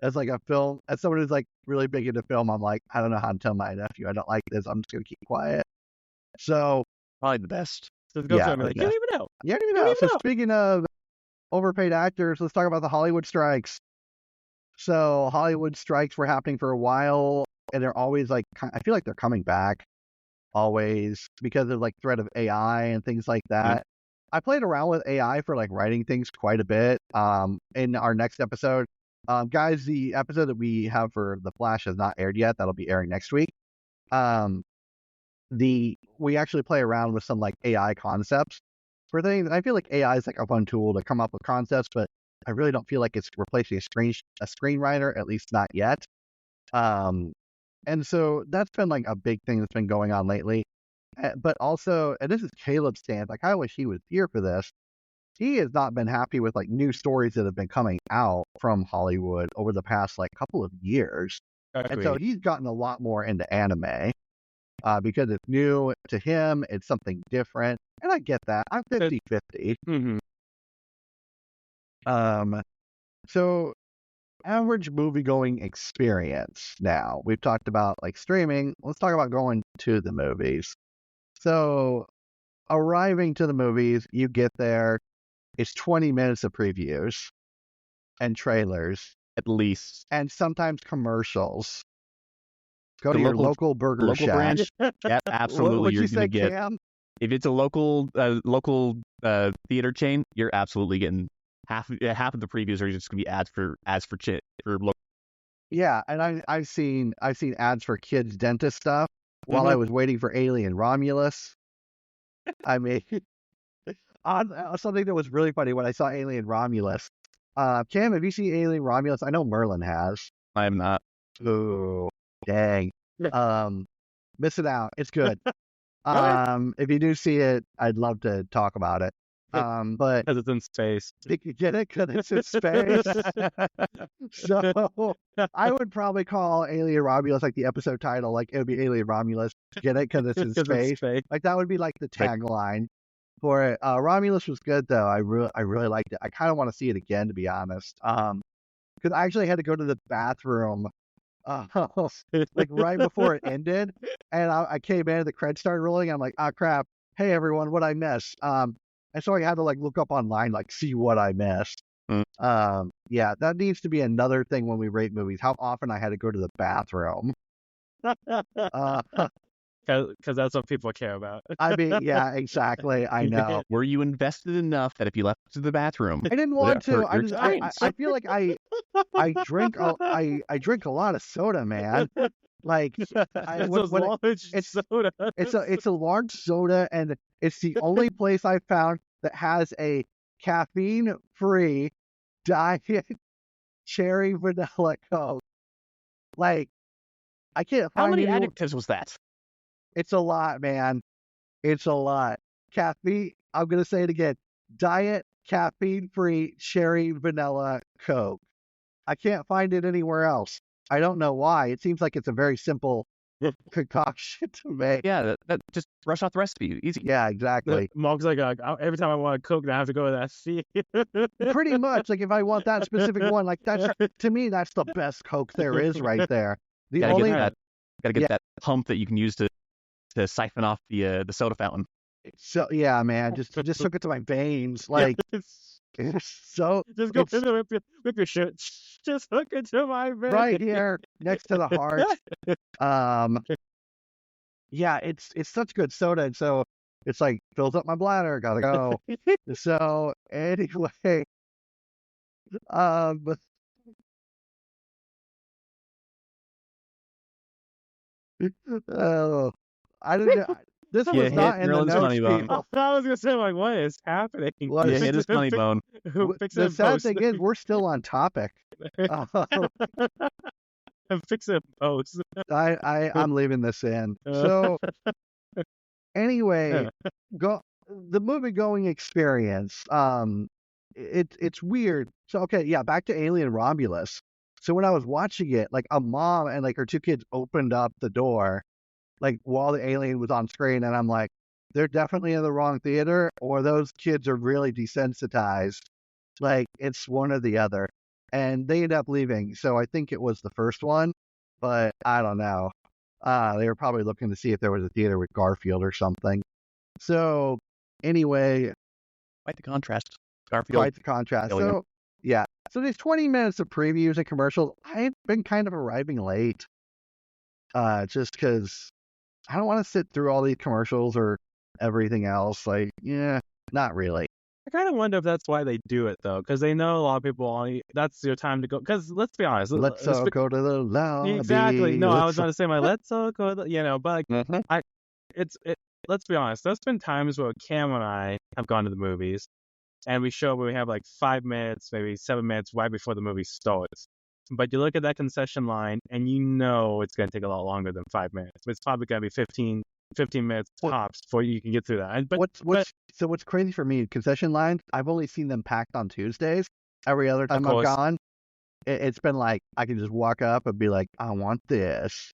Speaker 2: as like a film, as someone who's like really big into film, I'm like, I don't know how to tell my nephew I don't like this. I'm just gonna keep quiet. So
Speaker 3: Probably the best.
Speaker 4: Just go
Speaker 2: Yeah,
Speaker 4: through and be like, you
Speaker 2: yeah.
Speaker 4: don't even know.
Speaker 2: yeah, you
Speaker 4: don't
Speaker 2: know.
Speaker 4: even
Speaker 2: So
Speaker 4: know.
Speaker 2: speaking of overpaid actors, let's talk about the Hollywood strikes. So Hollywood strikes were happening for a while, and they're always like, I feel like they're coming back always because of like threat of AI and things like that. I played around with AI for like writing things quite a bit. In our next episode, guys, the episode that we have for The Flash has not aired yet. That'll be airing next week. We actually play around with some like AI concepts for things. And I feel like AI is like a fun tool to come up with concepts, but I really don't feel like it's replacing a screenwriter, at least not yet. And so that's been like a big thing that's been going on lately. But also, and this is Caleb's stance. I kind of wish he was here for this. He has not been happy with like new stories that have been coming out from Hollywood over the past like couple of years. And so he's gotten a lot more into anime because it's new to him. It's something different. And I get that. I'm 50-50.
Speaker 4: Mm-hmm.
Speaker 2: So average movie going experience now. We've talked about like streaming. Let's talk about going to the movies. So arriving to the movies, you get there. It's 20 minutes of previews and trailers.
Speaker 3: At least.
Speaker 2: And sometimes commercials. Go
Speaker 3: The
Speaker 2: to your
Speaker 3: local-
Speaker 2: local burger
Speaker 3: Local
Speaker 2: shack.
Speaker 3: branch. Yep, absolutely.
Speaker 2: What'd
Speaker 3: You're
Speaker 2: you
Speaker 3: gonna
Speaker 2: say,
Speaker 3: get.
Speaker 2: Cam?
Speaker 3: If it's a local theater chain, you're absolutely getting half of the previews are just gonna be ads for local.
Speaker 2: Yeah, and I've seen ads for kids dentist stuff while I was waiting for Alien Romulus. I mean, something that was really funny when I saw Alien Romulus. Cam, have you seen Alien Romulus? I know Merlin has.
Speaker 3: I am not.
Speaker 2: Ooh, dang. Miss it out. It's good. If you do see it, I'd love to talk about it. But
Speaker 4: Because it's in space.
Speaker 2: think you get it because it's in space. So I would probably call Alien Romulus like the episode title, like it would be Alien Romulus. Get it because it's in
Speaker 4: 'Cause it's
Speaker 2: space.
Speaker 4: space.
Speaker 2: Like that would be like the tagline for it. Romulus was good though. I really liked it. I kind of want to see it again, to be honest. Because I actually had to go to the bathroom, like right before it ended, and I came in, the credits started rolling. I'm like, ah, crap. Hey everyone, what I missed? And so I had to like look up online, like see what I missed. Yeah, that needs to be another thing when we rate movies. How often I had to go to the bathroom.
Speaker 4: Because that's what people care about.
Speaker 2: I mean, yeah, exactly. I know.
Speaker 3: Were you invested enough that if you left to the bathroom,
Speaker 2: I didn't
Speaker 3: would
Speaker 2: want
Speaker 3: it
Speaker 2: to.
Speaker 3: hurt
Speaker 2: I
Speaker 3: your
Speaker 2: just,
Speaker 3: times?
Speaker 2: I feel like I drink a lot of soda, man. Like
Speaker 4: It's
Speaker 2: when
Speaker 4: a large soda.
Speaker 2: it's a large soda, and it's the only place I found that has a caffeine-free diet cherry vanilla Coke. Like I can't
Speaker 3: How
Speaker 2: find
Speaker 3: many
Speaker 2: any.
Speaker 3: adjectives was that?
Speaker 2: It's a lot, man. It's a lot. Caffeine. I'm gonna say it again. Diet caffeine-free cherry vanilla Coke. I can't find it anywhere else. I don't know why. It seems like it's a very simple concoction to make.
Speaker 3: Yeah, that just rush off the recipe. Easy.
Speaker 2: Yeah, exactly.
Speaker 4: Mark's like, every time I want a Coke, I have to go to that sea.
Speaker 2: Pretty much. Like if I want that specific one, like that's to me, that's the best Coke there is right there. The
Speaker 3: Gotta
Speaker 2: only
Speaker 3: get
Speaker 2: Yeah.
Speaker 3: that pump that you can use to siphon off the soda fountain.
Speaker 2: so yeah, man, just took it to my veins. Like it's so
Speaker 4: Just go
Speaker 2: it's
Speaker 4: in there, whip your shirt. Just hook it to my vein.
Speaker 2: right here next to the heart. Yeah, it's such good soda, and so it's like fills up my bladder. Gotta go. So anyway, um, oh, I didn't know. This
Speaker 3: Yeah,
Speaker 2: was
Speaker 3: hit
Speaker 2: not in the
Speaker 3: Merlin's
Speaker 2: notes,
Speaker 3: funny bone.
Speaker 2: people.
Speaker 4: I was gonna say, like, what is happening?
Speaker 2: What
Speaker 3: Yeah,
Speaker 2: is-
Speaker 3: hit his funny bone.
Speaker 4: Fix
Speaker 2: The
Speaker 4: it
Speaker 2: sad
Speaker 4: post.
Speaker 2: thing is, we're still on topic.
Speaker 4: Fix it post.
Speaker 2: I'm leaving this in. So anyway, the movie going experience. It's weird. So okay, yeah, back to Alien Romulus. So when I was watching it, like a mom and like her two kids opened up the door, like while the alien was on screen, and I'm like, they're definitely in the wrong theater, or those kids are really desensitized. Like it's one or the other. And they ended up leaving. So I think it was the first one, but I don't know. They were probably looking to see if there was a theater with Garfield or something. So anyway,
Speaker 3: Quite the contrast. Garfield.
Speaker 2: quite the contrast.
Speaker 3: Alien.
Speaker 2: So yeah. So these 20 minutes of previews and commercials, I've been kind of arriving late. Just because I don't want to sit through all these commercials or everything else. Like, yeah, not really.
Speaker 4: I kind of wonder if that's why they do it though, because they know a lot of people. That's your time to go. Because let's be honest.
Speaker 2: Let's all go to the lobby.
Speaker 4: Exactly. No, I was
Speaker 2: Let's-
Speaker 4: going to say let's all go. But like,
Speaker 3: Mhm.
Speaker 4: let's be honest. There's been times where Cam and I have gone to the movies, and we have like 5 minutes, maybe 7 minutes right before the movie starts. But you look at that concession line, and you know it's going to take a lot longer than 5 minutes. It's probably going to be 15, 15 minutes
Speaker 2: What-
Speaker 4: tops before you can get through that. And, but
Speaker 2: what's crazy for me, concession lines, I've only seen them packed on Tuesdays. Every other time I've
Speaker 4: course.
Speaker 2: gone, it's been like I can just walk up and be like, I want this,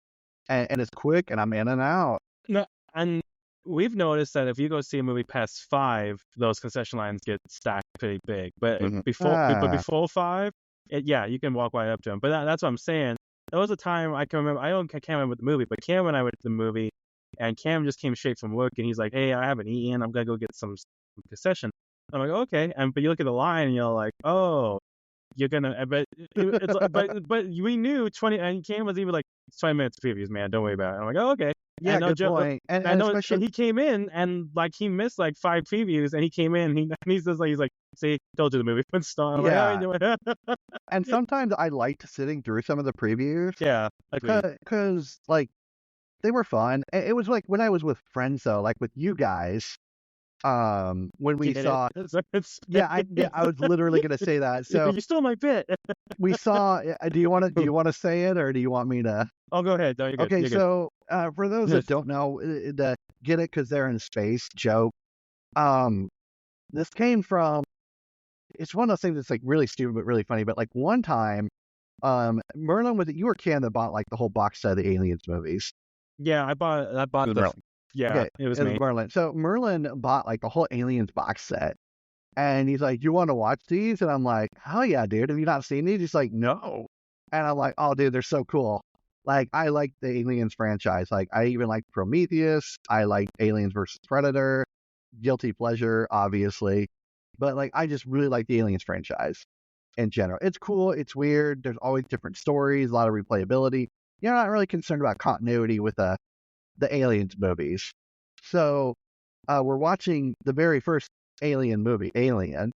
Speaker 2: and it's quick, and I'm in and out.
Speaker 4: no, and we've noticed that if you go see a movie past 5, those concession lines get stacked pretty big. But before 5, you can walk right up to them. But that's what I'm saying. There was a time I can remember. I can't remember the movie, but Cam and I went to the movie, and Cam just came straight from work, and he's like, "Hey, I haven't eaten. I'm gonna go get some concession." I'm like, "Okay," but you look at the line, and you're like, "Oh, you're gonna." But but we knew 20, and Cam was even like, "It's 20 minutes previews, man. Don't worry about it." I'm like, "Oh, okay."
Speaker 2: Yeah,
Speaker 4: and no
Speaker 2: good
Speaker 4: joke,
Speaker 2: point. And
Speaker 4: and he came in, and like he missed like 5 previews, and he came in, and he's just like, "See, told you the movie would start." I'm like, "How are you doing?"
Speaker 2: And sometimes I liked sitting through some of the previews.
Speaker 4: Yeah, agreed.
Speaker 2: Because like they were fun. It was like when I was with friends though, like with you guys. When we saw, I was literally gonna say that. So
Speaker 4: you stole my bit.
Speaker 2: we saw. Do you want to say it, or do you want me to?
Speaker 4: Oh, go ahead. No, you're good.
Speaker 2: Okay,
Speaker 4: You're
Speaker 2: so for those that don't know, the get it because they're in space joke. This came from. It's one of those things that's like really stupid but really funny. But like one time, Merlin you or Cam that bought like the whole box set of the Aliens movies.
Speaker 4: Yeah, I bought the
Speaker 3: Merlin.
Speaker 4: Yeah,
Speaker 2: okay,
Speaker 4: it was me.
Speaker 2: Merlin. So Merlin bought like the whole Aliens box set, and he's like, "You want to watch these?" And I'm like, "Hell yeah, dude! Have you not seen these?" He's like, "No," and I'm like, "Oh, dude, they're so cool." Like I like the Aliens franchise. Like I even like Prometheus. I like Aliens versus Predator. Guilty pleasure, obviously, but like I just really like the Aliens franchise in general. It's cool. It's weird. There's always different stories, a lot of replayability. You're not really concerned about continuity with the Aliens movies. So we're watching the very first Alien movie, Alien,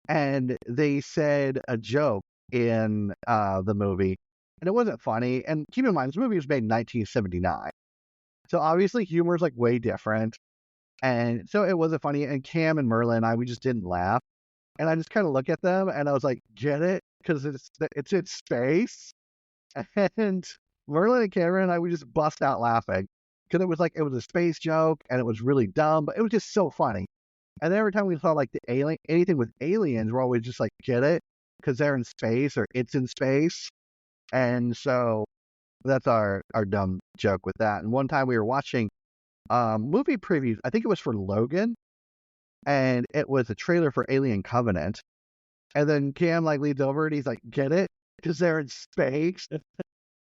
Speaker 2: and they said a joke in the movie, and it wasn't funny. And keep in mind, this movie was made in 1979. So obviously humor is like way different. And so it wasn't funny. And Cam and Merlin and we just didn't laugh. And I just kind of look at them and I was like, get it? Because it's in space. And Merlin and Cameron and we just bust out laughing. Because it was a space joke and it was really dumb, but it was just so funny. And every time we saw like anything with aliens, we're always just like, get it? Because they're in space or it's in space. And so that's our dumb joke with that. And one time we were watching movie previews. I think it was for Logan, and it was a trailer for Alien Covenant. And then Cam like leads over and he's like, "Get it? Because they're in space."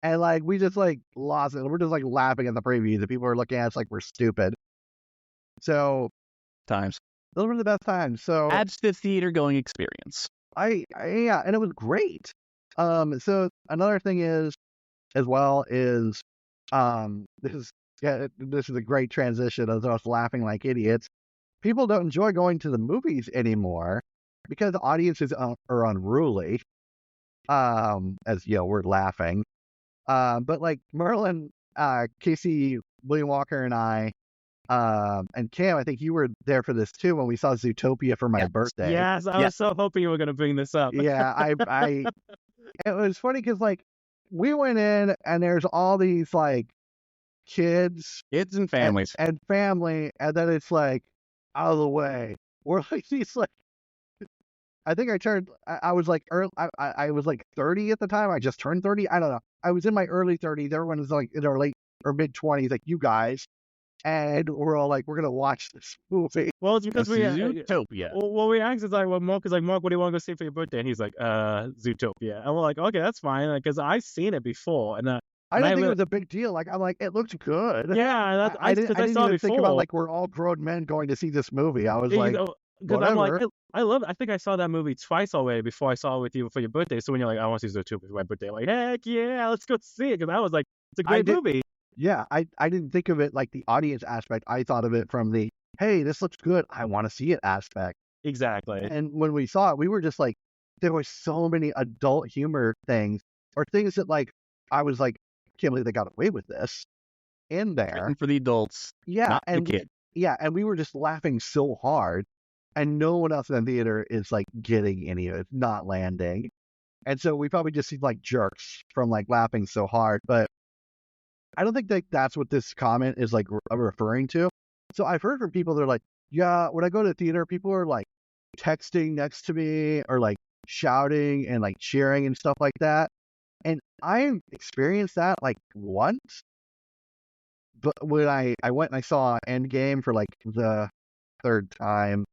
Speaker 2: And like we just like lost it. We're just like laughing at the previews. The people are looking at us like we're stupid. So
Speaker 3: Times.
Speaker 2: those were the best times. So
Speaker 3: Adds to the theater going experience.
Speaker 2: Yeah, and it was great. So another thing is this is a great transition of us laughing like idiots. People don't enjoy going to the movies anymore because the audiences are unruly. As you know, we're laughing. But like Merlin, Casey, William Walker, and I, and Cam, I think you were there for this too when we saw Zootopia for my birthday.
Speaker 4: Yes, I was so hoping you were going to bring this up.
Speaker 2: Yeah, it was funny because like we went in and there's all these like kids
Speaker 3: and families
Speaker 2: and family, and then it's like out of the way. We're like these like. I think I was like early, I was like 30 at the time. I just turned 30. I don't know. I was in my early 30s. Everyone was like in their late or mid 20s, like you guys. And we're all like, we're going to watch this movie.
Speaker 4: Well, it's because
Speaker 3: Zootopia.
Speaker 4: Well, we asked, it's like, well, Mark is like, "Mark, what do you want to go see for your birthday?" And he's like, Zootopia. And we're like, okay, that's fine. Because I've seen it before. And
Speaker 2: I didn't think it was a big deal. Like, I'm like, it looks good.
Speaker 4: Yeah,
Speaker 2: I didn't
Speaker 4: saw
Speaker 2: even
Speaker 4: it before.
Speaker 2: think about like we're all grown men going to see this movie. I was like,
Speaker 4: because I'm like, I love it. I think I saw that movie twice already before I saw it with you for your birthday. So when you're like, "I want to see Zootopia for my birthday," I'm like, heck yeah, let's go see it. Because I was like, it's a great movie.
Speaker 2: Yeah, I didn't think of it like the audience aspect. I thought of it from the, hey, this looks good, I want to see it aspect.
Speaker 4: Exactly.
Speaker 2: And when we saw it, we were just like, there were so many adult humor things or things that like, I was like, can't believe they got away with this in there.
Speaker 3: Written for the adults, not the kid.
Speaker 2: Yeah, and we were just laughing so hard, and no one else in the theater is like getting any of it, not landing. And so we probably just seemed like jerks from like laughing so hard. But I don't think that that's what this comment is like referring to. So I've heard from people that are like, yeah, when I go to the theater, people are like texting next to me or like shouting and like cheering and stuff like that. And I experienced that like once, but when I went and I saw Endgame for like the third time,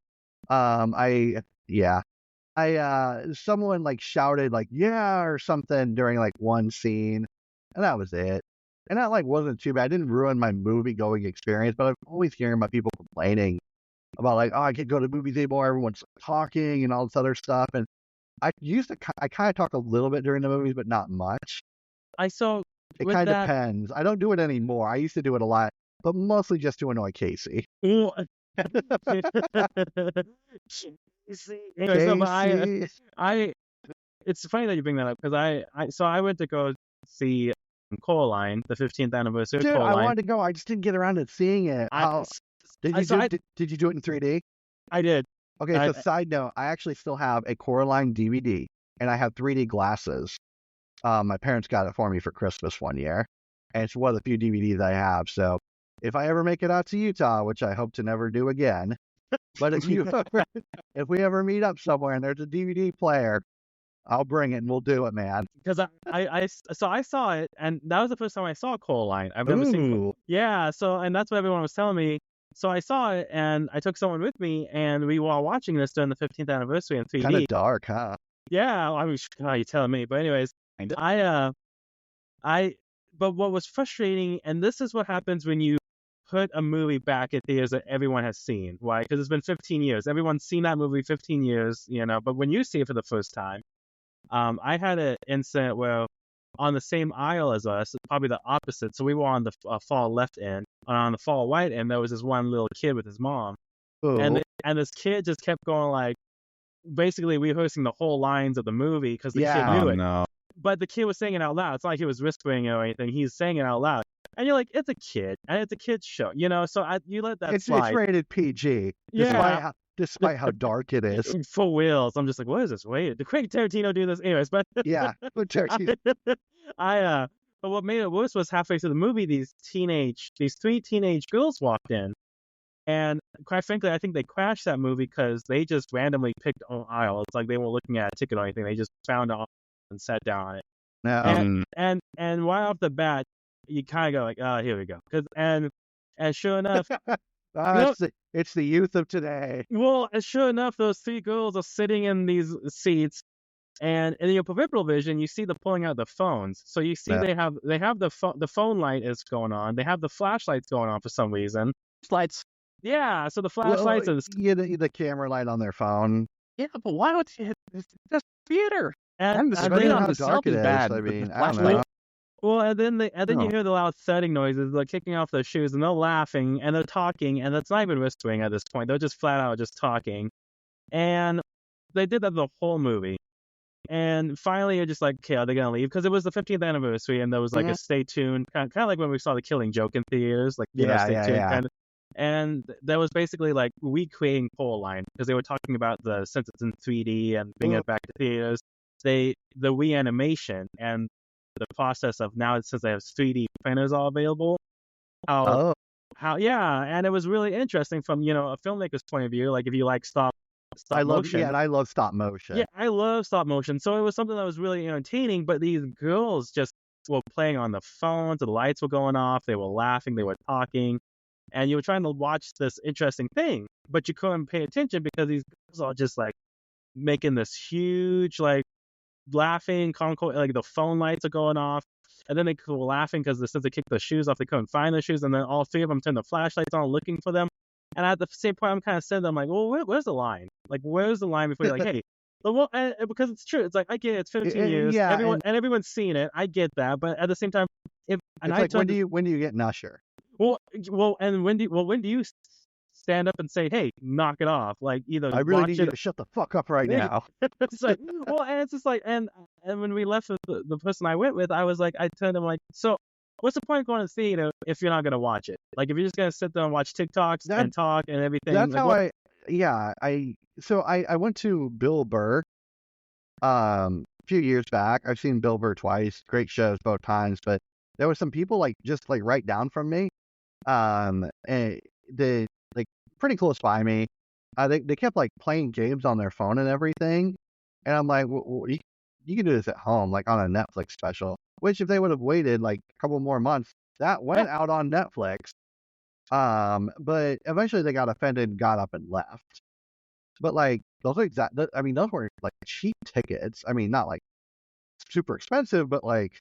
Speaker 2: I yeah, someone like shouted like yeah or something during like one scene, and that was it. And that like wasn't too bad. It didn't ruin my movie going experience, but I'm always hearing about people complaining about like, oh, I can't go to movies anymore. Everyone's talking and all this other stuff. And I kind of talk a little bit during the movies, but not much.
Speaker 4: I saw
Speaker 2: It
Speaker 4: with
Speaker 2: kind of
Speaker 4: that.
Speaker 2: depends. I don't do it anymore. I used to do it a lot, but mostly just to annoy Casey.
Speaker 4: Well, anyway, so but
Speaker 2: Casey.
Speaker 4: it's funny that you bring that up because I went to go see Coraline, the 15th anniversary of
Speaker 2: Dude, I
Speaker 4: Coraline.
Speaker 2: wanted to go. I just didn't get around to seeing it. How did you did you do it in 3D?
Speaker 4: I did.
Speaker 2: Okay, so side note, I actually still have a Coraline DVD, and I have 3D glasses. My parents got it for me for Christmas one year, and it's one of the few DVDs I have. So if I ever make it out to Utah, which I hope to never do again, but if we ever meet up somewhere and there's a DVD player, I'll bring it and we'll do it, man.
Speaker 4: Because I saw it, and that was the first time I saw Coraline. I've never seen. Yeah, so and that's what everyone was telling me. So I saw it, and I took someone with me, and we were all watching this during the 15th anniversary in 3D.
Speaker 2: Kind of dark, huh?
Speaker 4: Yeah, I mean, you're telling me. But anyways, but what was frustrating, and this is what happens when you put a movie back in theaters that everyone has seen, right? Because it's been 15 years. Everyone's seen that movie 15 years, but when you see it for the first time, I had an incident where on the same aisle as us, probably the opposite. So we were on the far left end, and on the far right end, there was this one little kid with his mom.
Speaker 2: Ooh.
Speaker 4: And this kid just kept going like, basically rehearsing the whole lines of the movie because the kid knew it.
Speaker 3: No.
Speaker 4: But the kid was saying it out loud. It's not like he was whispering or anything. He's saying it out loud. And you're like, it's a kid, and it's a kid's show, so you let that slide.
Speaker 2: It's rated PG, despite how dark it is.
Speaker 4: For wheels. I'm just like, what is this? Wait, did Quentin Tarantino do this? Anyways, but
Speaker 2: Yeah, Tarantino.
Speaker 4: But what made it worse was halfway through the movie, these three teenage girls walked in, and quite frankly, I think they crashed that movie because they just randomly picked an aisle. It's like they weren't looking at a ticket or anything. They just found it and sat down on it.
Speaker 2: No.
Speaker 4: And right off the bat, you kind of go like, oh, here we go. And sure enough,
Speaker 2: it's the youth of today.
Speaker 4: Well, sure enough, those three girls are sitting in these seats, and in your peripheral vision, you see them pulling out the phones. So you see they have the phone light is going on. They have the flashlights going on for some reason.
Speaker 3: Lights.
Speaker 4: Yeah, so the flashlights are
Speaker 2: the camera light on their phone.
Speaker 3: Yeah, but why would you? That's theater.
Speaker 4: And
Speaker 3: the
Speaker 2: I
Speaker 3: screen
Speaker 2: know
Speaker 3: on
Speaker 2: how
Speaker 3: the
Speaker 2: dark it is.
Speaker 3: bad.
Speaker 2: I mean,
Speaker 3: The
Speaker 2: I don't
Speaker 3: flashlight.
Speaker 2: know.
Speaker 4: Well, and then you hear the loud thudding noises, like kicking off their shoes, and they're laughing, and they're talking, and it's not even whispering at this point. They're just flat out just talking. And they did that the whole movie. And finally, you're just like, okay, are they going to leave? Because it was the 15th anniversary, and there was like a stay tuned, kind of like when we saw The Killing Joke in theaters, like, stay tuned kind of. And that was basically like recreating Coraline, because they were talking about since it's in 3D and bringing it back to theaters, the reanimation and the process of now, since they have 3D printers all available, and it was really interesting from a filmmaker's point of view. Like if you like stop motion,
Speaker 2: and I love stop motion.
Speaker 4: Yeah, I love stop motion. So it was something that was really entertaining. But these girls just were playing on the phones. The lights were going off. They were laughing. They were talking, and you were trying to watch this interesting thing, but you couldn't pay attention because these girls are just like making this huge like laughing concord, like the phone lights are going off, and then they were laughing because since they kicked the shoes off, they couldn't find their shoes, and then all three of them turned the flashlights on looking for them. And at the same point, I'm kind of saying, I'm like, well, where's the line? Like, where's the line before you're like, hey, well, because it's true. It's like, I get it, it's 15 years, everyone's seen it. I get that, but at the same time,
Speaker 2: when do you get an usher?
Speaker 4: When do you stand up and say, hey, knock it off? Like, either
Speaker 2: I really need you to shut the fuck up right now.
Speaker 4: It's like, and it's just like, and when we left with the person I went with, I was like, I turned him like, so what's the point of going to the theater if you're not going to watch it? Like, if you're just going to sit there and watch TikToks and talk and everything.
Speaker 2: That's
Speaker 4: like,
Speaker 2: how I went to Bill Burr a few years back. I've seen Bill Burr twice. Great shows both times, but there were some people like just like right down from me, and they like pretty close by me. They kept like playing games on their phone and everything, and I'm like, you can do this at home, like on a Netflix special. Which if they would have waited like a couple more months, that went out on Netflix. But eventually they got offended and got up and left. But like those are I mean, those were like cheap tickets. I mean, not like super expensive, but like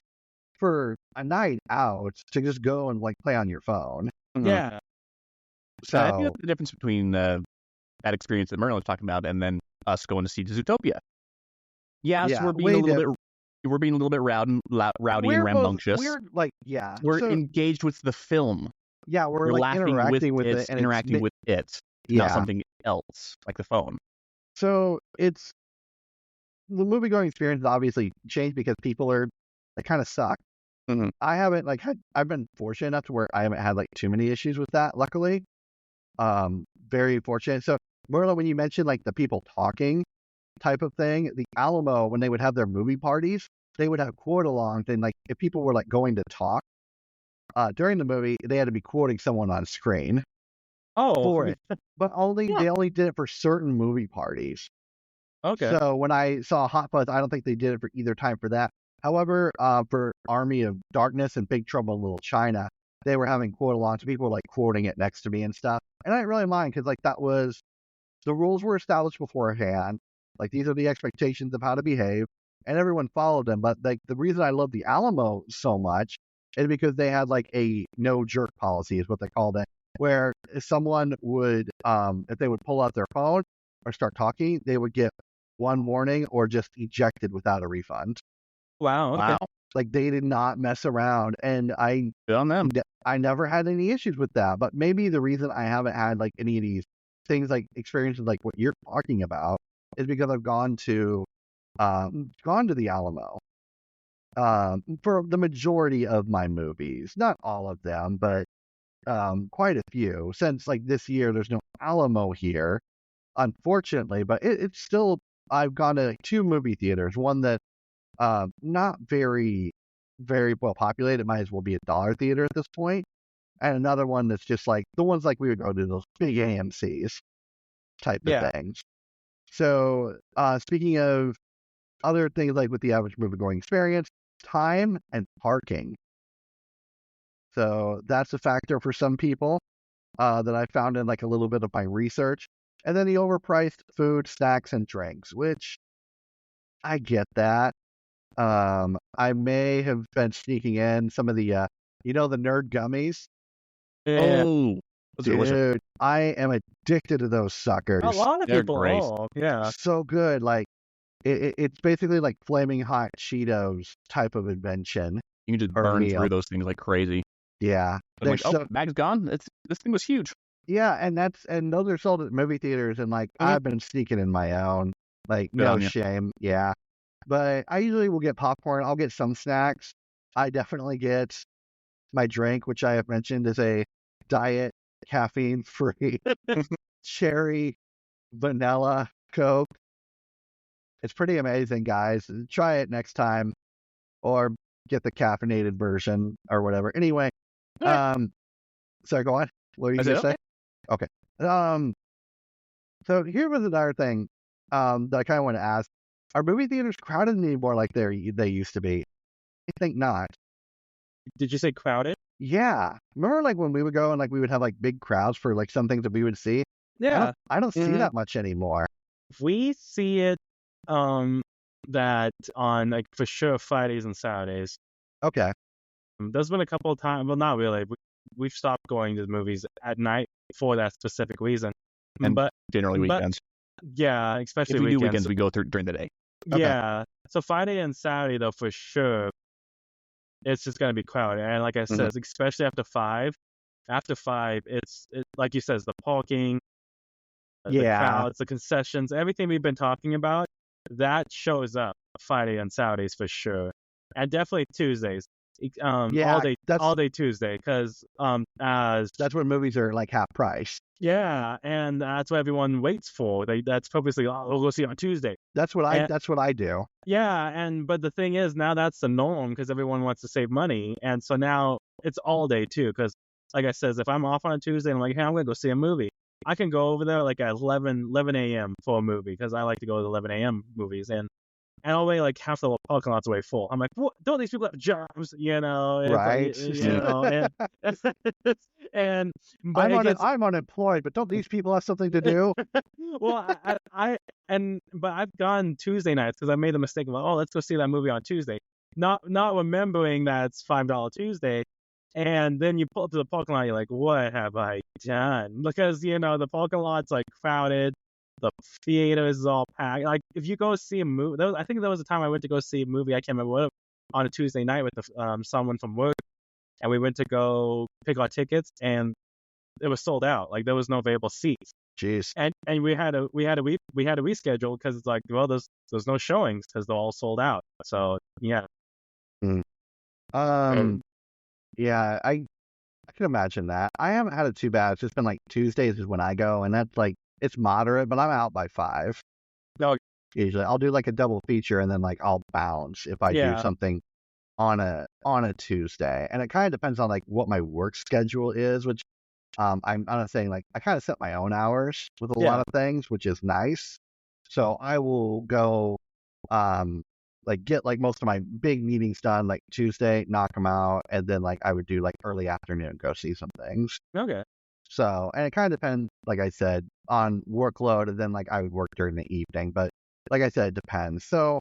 Speaker 2: for a night out to just go and like play on your phone.
Speaker 3: Yeah. I think
Speaker 2: So
Speaker 3: that's the difference between that experience that Merlin was talking about and then us going to see Zootopia. Yes,
Speaker 2: yeah,
Speaker 3: we're being a little bit rowdy and rambunctious.
Speaker 2: We're like, yeah,
Speaker 3: We're
Speaker 2: so,
Speaker 3: engaged with the film.
Speaker 2: yeah, we're
Speaker 3: We're
Speaker 2: like
Speaker 3: laughing
Speaker 2: interacting with
Speaker 3: it,
Speaker 2: it, and
Speaker 3: interacting with it, not
Speaker 2: yeah.
Speaker 3: something else like the phone.
Speaker 2: So it's the movie going experience has obviously changed because people are they kind of suck.
Speaker 3: Mhm.
Speaker 2: I haven't like I've been fortunate enough to where I haven't had like too many issues with that. Luckily, very fortunate. So Merlin, when you mentioned like the people talking type of thing, the Alamo when they would have their movie parties, they would have quote alongs, and like if people were like going to talk during the movie, they had to be quoting someone on screen for it. But they only did it for certain movie parties.
Speaker 4: Okay.
Speaker 2: So when I saw Hot Fuzz, I don't think they did it for either time for that. However, for Army of Darkness and Big Trouble in Little China, they were having quote alongs. People were like quoting it next to me and stuff. And I didn't really mind because like that was the rules were established beforehand. Like these are the expectations of how to behave, and everyone followed them. But like the reason I love the Alamo so much is because they had like a no jerk policy, is what they called it, where if someone would, if they would pull out their phone or start talking, they would get one warning or just ejected without a refund.
Speaker 4: Wow. Okay.
Speaker 3: Wow,
Speaker 2: Like they did not mess around, and
Speaker 3: good on them.
Speaker 2: I never had any issues with that. But maybe the reason I haven't had like any of these things like experiences like what you're talking about is because I've gone to the Alamo for the majority of my movies, not all of them, but quite a few. Since like this year, there's no Alamo here, unfortunately, but it's still. I've gone to like, 2 movie theaters. One that not very well populated. It might as well be a dollar theater at this point, and another one that's just like the ones like we would go to those big AMCs type of things. So speaking of other things like with the average movie going experience, time and parking. So that's a factor for some people that I found in like a little bit of my research. And then the overpriced food, snacks, and drinks, which I get that. I may have been sneaking in some of the, the nerd gummies.
Speaker 4: Yeah.
Speaker 3: Oh, those are delicious.
Speaker 2: Dude, I am addicted to those suckers.
Speaker 4: A lot of
Speaker 3: They're
Speaker 4: people
Speaker 3: great.
Speaker 4: are. Yeah.
Speaker 2: So good. Like, it's basically like flaming hot Cheetos type of invention.
Speaker 3: You can just
Speaker 2: Or
Speaker 3: burn
Speaker 2: meal.
Speaker 3: through those things like crazy.
Speaker 2: Yeah.
Speaker 3: I'm like, oh, bag's gone. This thing was huge.
Speaker 2: Yeah, and those are sold at movie theaters, and like I've been sneaking in my own, like
Speaker 3: Good
Speaker 2: no
Speaker 3: on ya.
Speaker 2: shame, yeah. But I usually will get popcorn. I'll get some snacks. I definitely get my drink, which I have mentioned is a diet caffeine-free cherry vanilla Coke. It's pretty amazing, guys. Try it next time, or get the caffeinated version or whatever. Anyway, sorry, go on. What were you
Speaker 3: I
Speaker 2: gonna
Speaker 3: said,
Speaker 2: say? Okay. So here was another thing that I kind of want to ask: are movie theaters crowded anymore like they used to be? I think not.
Speaker 4: Did you say crowded?
Speaker 2: Yeah, remember like when we would go and like we would have like big crowds for like some things that we would see.
Speaker 4: Yeah.
Speaker 2: I don't see that much anymore.
Speaker 4: We see it that on like for sure Fridays and Saturdays.
Speaker 2: Okay.
Speaker 4: There's been a couple of times, well, not really. We've stopped going to the movies at night for that specific reason.
Speaker 3: And
Speaker 4: but
Speaker 3: generally weekends.
Speaker 4: yeah,
Speaker 3: If
Speaker 4: especially
Speaker 3: we do
Speaker 4: weekends.
Speaker 3: weekends, we go through during the day.
Speaker 4: Yeah. So Friday and Saturday though, for sure, it's just gonna be crowded. And like I said, especially after 5. After 5, it's like you said, the parking, the crowds, the concessions, everything we've been talking about, that shows up Friday and Saturdays for sure, and definitely Tuesdays.
Speaker 2: Yeah,
Speaker 4: all day Tuesday, because
Speaker 2: that's when movies are like half price.
Speaker 4: yeah, and that's what everyone waits for. That's purposely, we'll go see it on Tuesday.
Speaker 2: That's what I do.
Speaker 4: Yeah, but the thing is, now that's the norm because everyone wants to save money, and so now it's all day too. Because like I says, if I'm off on a Tuesday and I'm like, hey, I'm gonna go see a movie, I can go over there like at 11 a.m. for a movie because I like to go to 11 a.m. movies, and already like half the parking lot's away full. I'm like, what? Don't these people have jobs? You know, and
Speaker 2: Right.
Speaker 4: and but
Speaker 2: I'm unemployed, but don't these people have something to do?
Speaker 4: well, but I've gone Tuesday nights because I made the mistake of like, oh, let's go see that movie on Tuesday, not remembering that it's $5 Tuesday, and then you pull up to the parking lot, you're like, what have I done? Because the parking lot's like crowded, the theater is all packed. Like if you go see a movie, I think there was a time I went to go see a movie. I can't remember what, on a Tuesday night with someone from work, and we went to go pick our tickets, and it was sold out. Like there was no available seats.
Speaker 2: Jeez.
Speaker 4: And we had to reschedule because it's like, well, there's no showings because they're all sold out. So yeah.
Speaker 2: Yeah, I can imagine that. I haven't had it too bad. It's just been like Tuesdays is when I go, and that's like it's moderate, but I'm out by 5.
Speaker 4: No,
Speaker 2: usually I'll do like a double feature, and then like I'll bounce if I do something on a Tuesday, and it kind of depends on like what my work schedule is, which I'm not saying like I kind of set my own hours with a lot of things, which is nice. So I will go like get like most of my big meetings done like Tuesday, knock them out, and then like I would do like early afternoon, go see some things.
Speaker 4: Okay.
Speaker 2: So, and it kind of depends, like I said, on workload, and then like I would work during the evening, but like I said, it depends. So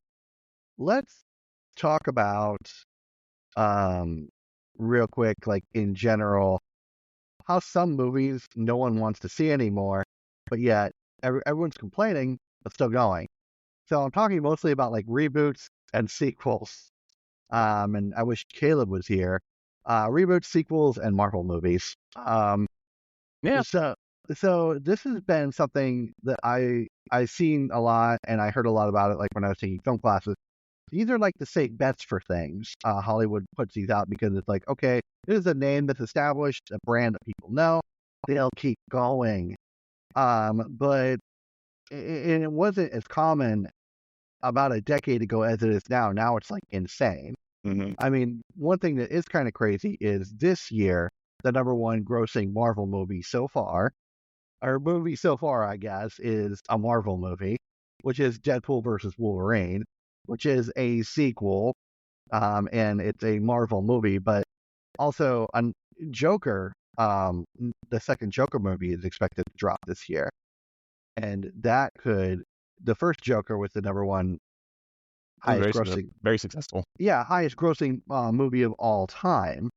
Speaker 2: let's talk about real quick, like in general, how some movies no one wants to see anymore, but yet everyone's complaining, but still going. So I'm talking mostly about like reboots and sequels. And I wish Caleb was here. Reboots, sequels, and Marvel movies.
Speaker 3: Yeah.
Speaker 2: So this has been something that I've seen a lot, and I heard a lot about it like when I was taking film classes. These are like the safe bets for things. Hollywood puts these out because it's like, okay, this is a name that's established, a brand that people know. They'll keep going. But it wasn't as common about a decade ago as it is now. Now it's like insane.
Speaker 3: Mm-hmm.
Speaker 2: I mean, one thing that is kind of crazy is this year, the number one grossing Marvel movie so far, I guess, is a Marvel movie, which is Deadpool versus Wolverine, which is a sequel, and it's a Marvel movie, but also Joker, the second Joker movie is expected to drop this year. And the first Joker was the number one highest grossing.
Speaker 3: Very successful.
Speaker 2: Yeah, highest grossing movie of all time.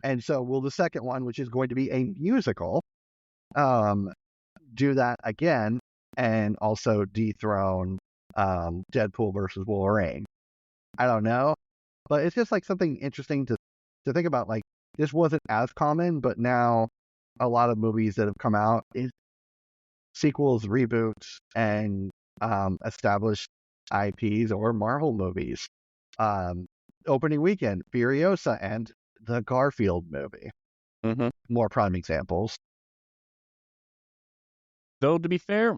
Speaker 2: And so will the second one, which is going to be a musical, do that again and also dethrone Deadpool versus Wolverine? I don't know. But it's just like something interesting to think about. Like, this wasn't as common, but now a lot of movies that have come out is sequels, reboots, and established IPs or Marvel movies. Opening weekend, Furiosa and the Garfield movie.
Speaker 3: Mm-hmm.
Speaker 2: More prime examples.
Speaker 3: Though, to be fair,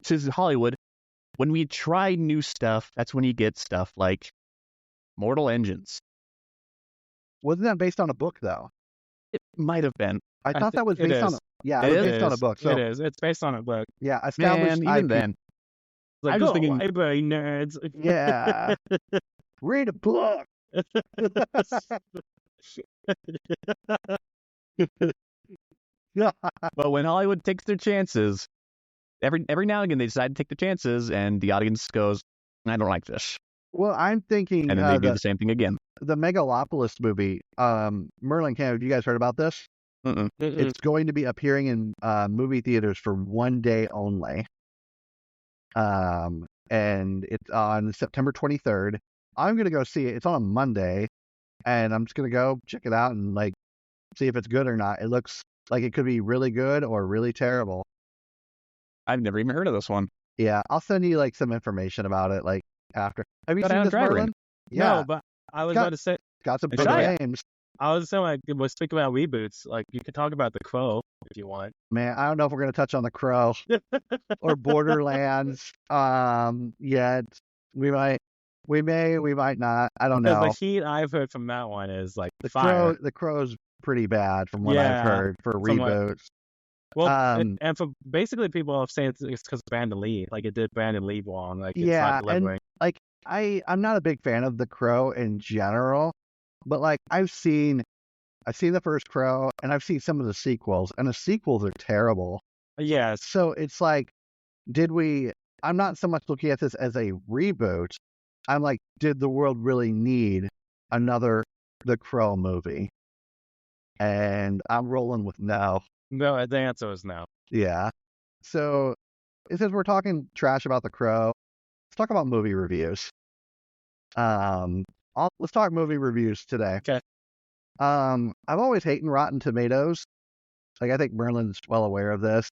Speaker 3: this is Hollywood. When we try new stuff, that's when you get stuff like Mortal Engines.
Speaker 2: Wasn't that based on a book, though?
Speaker 3: It might have been.
Speaker 2: I thought that was based on a... Yeah,
Speaker 3: it
Speaker 2: was
Speaker 3: is
Speaker 2: based on a book. So,
Speaker 4: it is. It's based on a book.
Speaker 2: Yeah, established
Speaker 3: Man, even
Speaker 2: IP.
Speaker 3: then.
Speaker 4: Like,
Speaker 3: I'm just thinking...
Speaker 4: library nerds.
Speaker 2: Yeah. Read a book.
Speaker 3: But when Hollywood takes their chances, every now and again they decide to take the chances, and the audience goes, I don't like this.
Speaker 2: Well, I'm thinking...
Speaker 3: And then they do the same thing again.
Speaker 2: The Megalopolis movie, Merlin Canada, have you guys heard about this?
Speaker 3: Mm-mm.
Speaker 2: It's going to be appearing in movie theaters for one day only. And it's on September 23rd. I'm going to go see it. It's on a Monday, and I'm just going to go check it out and like see if it's good or not. It looks like it could be really good or really terrible.
Speaker 3: I've never even heard of this one.
Speaker 2: Yeah, I'll send you like some information about it like after. Have you
Speaker 3: Got
Speaker 2: seen
Speaker 3: Adam
Speaker 2: this,
Speaker 3: Driver in
Speaker 2: Merlin?
Speaker 3: it.
Speaker 2: Yeah.
Speaker 4: No, but I was about to say
Speaker 2: got some big
Speaker 4: Shia.
Speaker 2: names.
Speaker 4: I was saying, like, we're speaking about reboots. Like, you could talk about The Crow if you want.
Speaker 2: Man, I don't know if we're gonna touch on The Crow or Borderlands yet. We might, we may, we might not. I don't
Speaker 4: Because
Speaker 2: know.
Speaker 4: the heat I've heard from that one is like
Speaker 2: The
Speaker 4: fire.
Speaker 2: Crow's pretty bad from what I've
Speaker 4: Yeah,
Speaker 2: heard for
Speaker 4: from what-
Speaker 2: reboots.
Speaker 4: Well,
Speaker 2: Um,
Speaker 4: and for basically people are saying it's because Brandon Lee, like it did Brandon Lee wrong, like it's
Speaker 2: yeah,
Speaker 4: not delivering.
Speaker 2: and like I'm not a big fan of The Crow in general, but like I've seen the first Crow and I've seen some of the sequels, and the sequels are terrible.
Speaker 4: Yes,
Speaker 2: So it's like, I'm not so much looking at this as a reboot. I'm like, did the world really need another The Crow movie? And I'm rolling with no.
Speaker 4: no, the answer is no.
Speaker 2: Yeah. So since we're talking trash about The Crow, let's talk about movie reviews. Let's talk movie reviews today.
Speaker 4: Okay.
Speaker 2: I've always hated Rotten Tomatoes. Like, I think Merlin's well aware of this.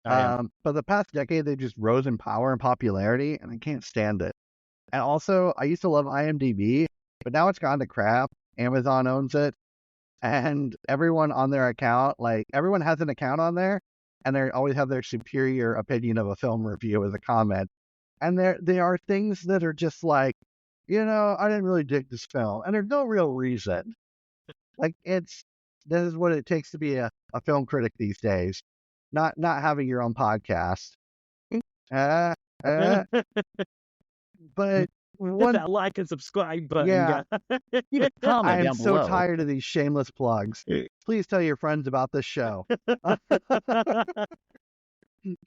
Speaker 4: I am.
Speaker 2: But the past decade, they just rose in power and popularity, and I can't stand it. And also, I used to love IMDb, but now it's gone to crap. Amazon owns it, and everyone on their account, like everyone has an account on there, and they always have their superior opinion of a film review as a comment. And there are things that are just like, I didn't really dig this film, and there's no real reason. Like, this is what it takes to be a film critic these days. Not having your own podcast. But
Speaker 4: Hit
Speaker 2: one,
Speaker 4: that like and subscribe button.
Speaker 2: yeah,
Speaker 3: Leave a comment
Speaker 2: I am
Speaker 3: down
Speaker 2: so
Speaker 3: below.
Speaker 2: tired of these shameless plugs. Please tell your friends about this show.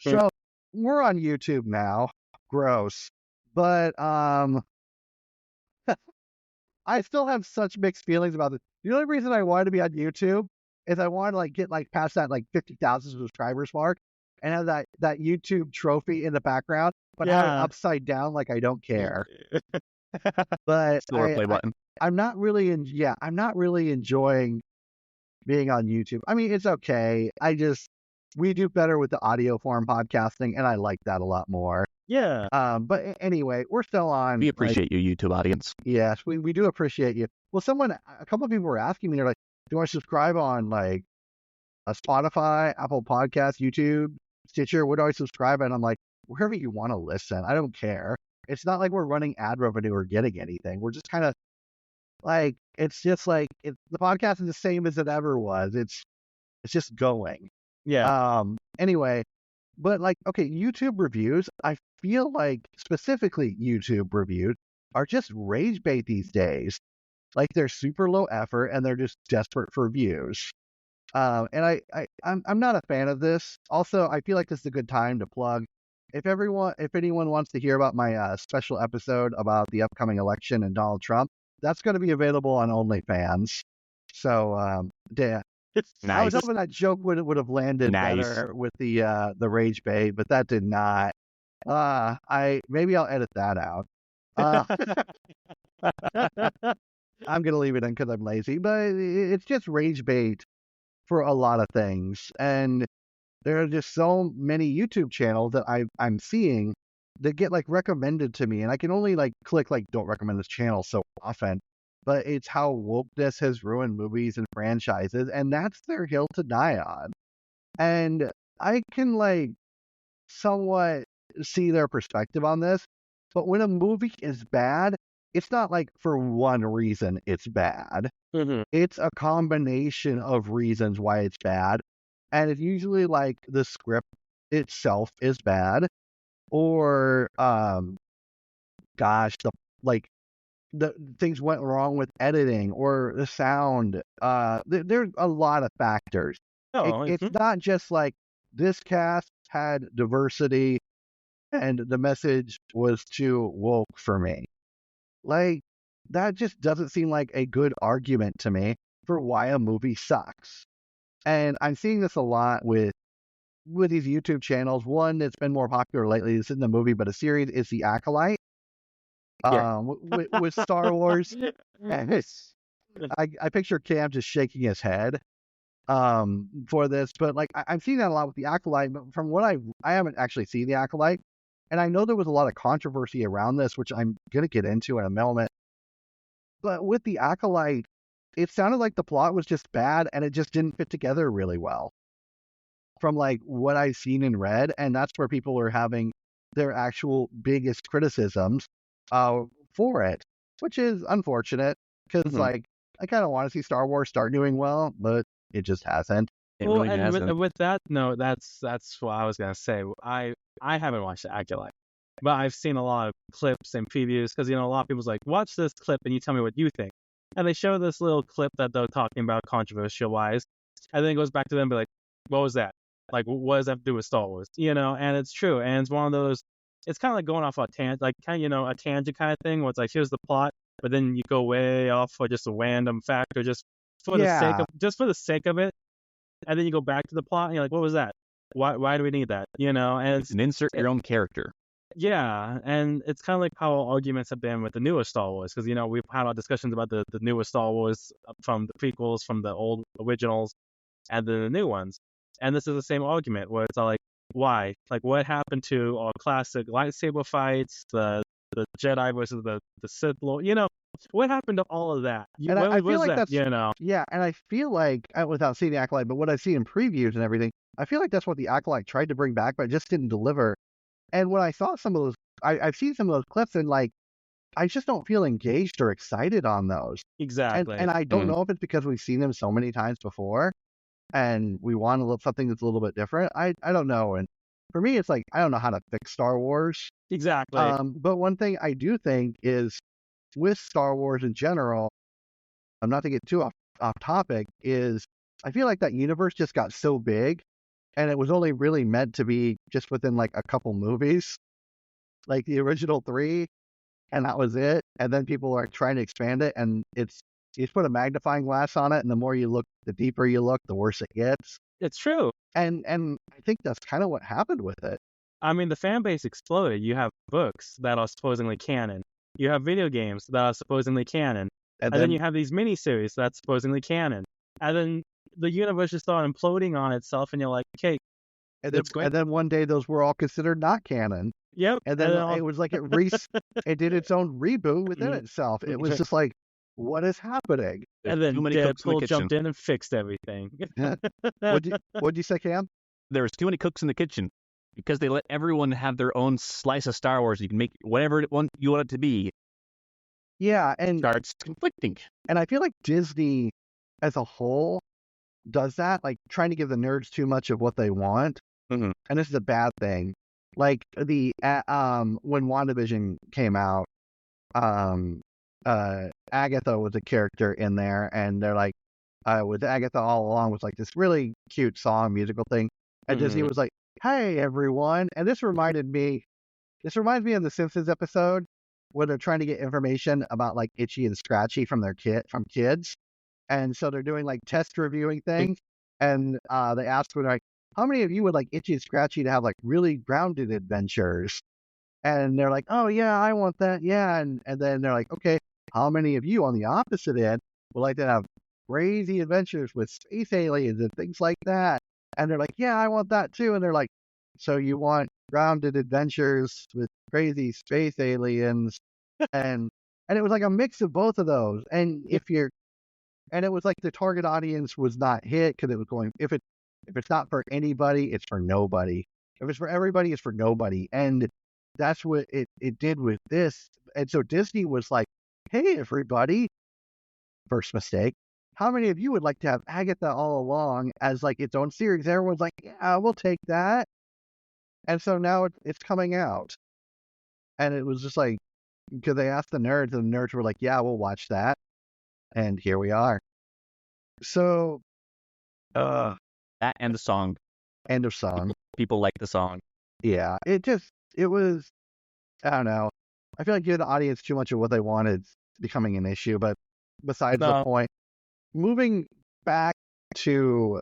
Speaker 2: So we're on YouTube now. Gross. But I still have such mixed feelings about this. The only reason I wanted to be on YouTube is I wanted to like get like past that like 50,000 subscribers mark and have that YouTube trophy in the background, but have it
Speaker 4: Yeah.
Speaker 2: upside down like I don't care. But
Speaker 3: Slower play button.
Speaker 2: I'm not really enjoying being on YouTube. I mean, it's okay. We do better with the audio form podcasting, and I like that a lot more.
Speaker 4: Yeah.
Speaker 2: But anyway, we're still on.
Speaker 3: We appreciate you, YouTube audience.
Speaker 2: Yes, we do appreciate you. Well, a couple of people were asking me, they're like, do I subscribe on like a Spotify, Apple Podcasts, YouTube, Stitcher? Where do I subscribe? And I'm like, wherever you want to listen. I don't care. It's not like we're running ad revenue or getting anything. We're just kind of like, it's just like, the podcast is the same as it ever was. It's just going.
Speaker 4: Yeah.
Speaker 2: Anyway, but like, okay, YouTube reviews, I feel like specifically YouTube reviews are just rage bait these days. Like, they're super low effort and they're just desperate for views. And I'm not a fan of this. Also, I feel like this is a good time to plug. If anyone wants to hear about my special episode about the upcoming election and Donald Trump, that's going to be available on OnlyFans. So, yeah. I was
Speaker 3: Nice.
Speaker 2: hoping that joke would have landed
Speaker 3: Nice.
Speaker 2: better with the rage bait, but that did not. Maybe I'll edit that out. I'm gonna leave it in because I'm lazy, but it's just rage bait for a lot of things, and there are just so many YouTube channels that I'm seeing that get like recommended to me, and I can only like click like don't recommend this channel so often. But it's how wokeness has ruined movies and franchises, and that's their hill to die on. And I can like somewhat see their perspective on this, but when a movie is bad, it's not like for one reason it's bad.
Speaker 4: Mhm.
Speaker 2: It's a combination of reasons why it's bad. And it's usually like the script itself is bad, or the things went wrong with editing or the sound. There's a lot of factors.
Speaker 4: Oh,
Speaker 2: It's not just like this cast had diversity and the message was too woke for me. Like, that just doesn't seem like a good argument to me for why a movie sucks. And I'm seeing this a lot with these YouTube channels. One that's been more popular lately, this isn't a movie but a series, is The Acolyte.
Speaker 4: Yeah.
Speaker 2: With Star Wars. And I picture Cam just shaking his head for this, but like I'm seeing that a lot with The Acolyte. But from what I haven't actually seen The Acolyte, and I know there was a lot of controversy around this, which I'm gonna get into in a moment. But with the Acolyte, it sounded like the plot was just bad and it just didn't fit together really well from like what I've seen and read, and that's where people are having their actual biggest criticisms for it, which is unfortunate because like I kind of want to see Star Wars start doing well, but it just hasn't.
Speaker 3: It
Speaker 4: Well,
Speaker 3: really
Speaker 4: and
Speaker 3: hasn't.
Speaker 4: with that, no, that's what I was gonna say. I haven't watched the Acolyte, but I've seen a lot of clips and previews because a lot of people's like, watch this clip and you tell me what you think. And they show this little clip that they're talking about controversial wise, and then it goes back to them and be like, what was that? Like, what does that have to do with Star Wars? And it's true, and it's one of those. It's kind of like going off a tangent, like kind of a tangent kind of thing, where it's like here's the plot, but then you go way off for just a random fact or just for the sake of it, and then you go back to the plot and you're like, what was that? Why do we need that? And
Speaker 3: It's an insert your own character.
Speaker 4: yeah, and it's kind of like how arguments have been with the newer Star Wars, because we've had our discussions about the newer Star Wars from the prequels, from the old originals, and then the new ones. And this is the same argument where it's all like, why? Like, what happened to our classic lightsaber fights, the Jedi versus the Sith Lord? What happened to all of that?
Speaker 2: And I feel like
Speaker 4: that?
Speaker 2: that's yeah, and I feel like without seeing the Acolyte, but what I see in previews and everything, I feel like that's what the Acolyte tried to bring back, but just didn't deliver. And when I saw some of those, I've seen some of those clips, and like I just don't feel engaged or excited on those.
Speaker 4: Exactly.
Speaker 2: And I don't know if it's because we've seen them so many times before, and we want a little something that's a little bit different. I don't know. And for me, it's like I don't know how to fix Star Wars.
Speaker 4: Exactly.
Speaker 2: But one thing I do think is with Star Wars in general, I'm not to get too off topic, is I feel like that universe just got so big, and it was only really meant to be just within like a couple movies, like the original 3, and that was it. And then people are trying to expand it, and you put a magnifying glass on it, and the more you look, the deeper you look, the worse it gets.
Speaker 4: It's true.
Speaker 2: And I think that's kind of what happened with it.
Speaker 4: I mean, the fan base exploded. You have books that are supposedly canon. You have video games that are supposedly canon. And then you have these miniseries that's supposedly canon. And then the universe just started imploding on itself, and you're like, okay,
Speaker 2: and then one day those were all considered not canon.
Speaker 4: Yep.
Speaker 2: And then it was like it did its own reboot within itself. It was just like, what is happening?
Speaker 3: There's
Speaker 4: and then
Speaker 3: too many cooks in the
Speaker 4: Deadpool
Speaker 3: kitchen.
Speaker 4: jumped in and fixed everything.
Speaker 2: What'd you say, Cam?
Speaker 3: There's too many cooks in the kitchen because they let everyone have their own slice of Star Wars. You can make whatever you want it to be.
Speaker 2: Yeah, and
Speaker 3: Starts conflicting.
Speaker 2: And I feel like Disney as a whole does that, like trying to give the nerds too much of what they want.
Speaker 3: Mm-hmm.
Speaker 2: And this is a bad thing. Like when WandaVision came out, Agatha was a character in there, and they're like, with Agatha all along was like this really cute song musical thing, and Disney was like, "Hey everyone," and this reminds me of the Simpsons episode where they're trying to get information about like Itchy and Scratchy from kids, and so they're doing like test reviewing things, and they asked like, how many of you would like Itchy and Scratchy to have like really grounded adventures? And they're like, oh yeah, I want that, yeah, and then they're like, okay, how many of you on the opposite end would like to have crazy adventures with space aliens and things like that? And they're like, yeah, I want that too. And they're like, so you want grounded adventures with crazy space aliens? and it was like a mix of both of those. And and it was like the target audience was not hit because it was going, if it's not for anybody, it's for nobody. If it's for everybody, it's for nobody. And that's what it did with this. And so Disney was like, hey, everybody, first mistake. How many of you would like to have Agatha all along as like its own series? Everyone's like, yeah, we'll take that. And so now it's coming out. And it was just like, because they asked the nerds, and the nerds were like, yeah, we'll watch that. And here we are. So,
Speaker 3: that and the song.
Speaker 2: End of song.
Speaker 3: People like the song.
Speaker 2: Yeah, it was, I don't know. I feel like giving the audience too much of what they wanted is becoming an issue, but besides the point, moving back to,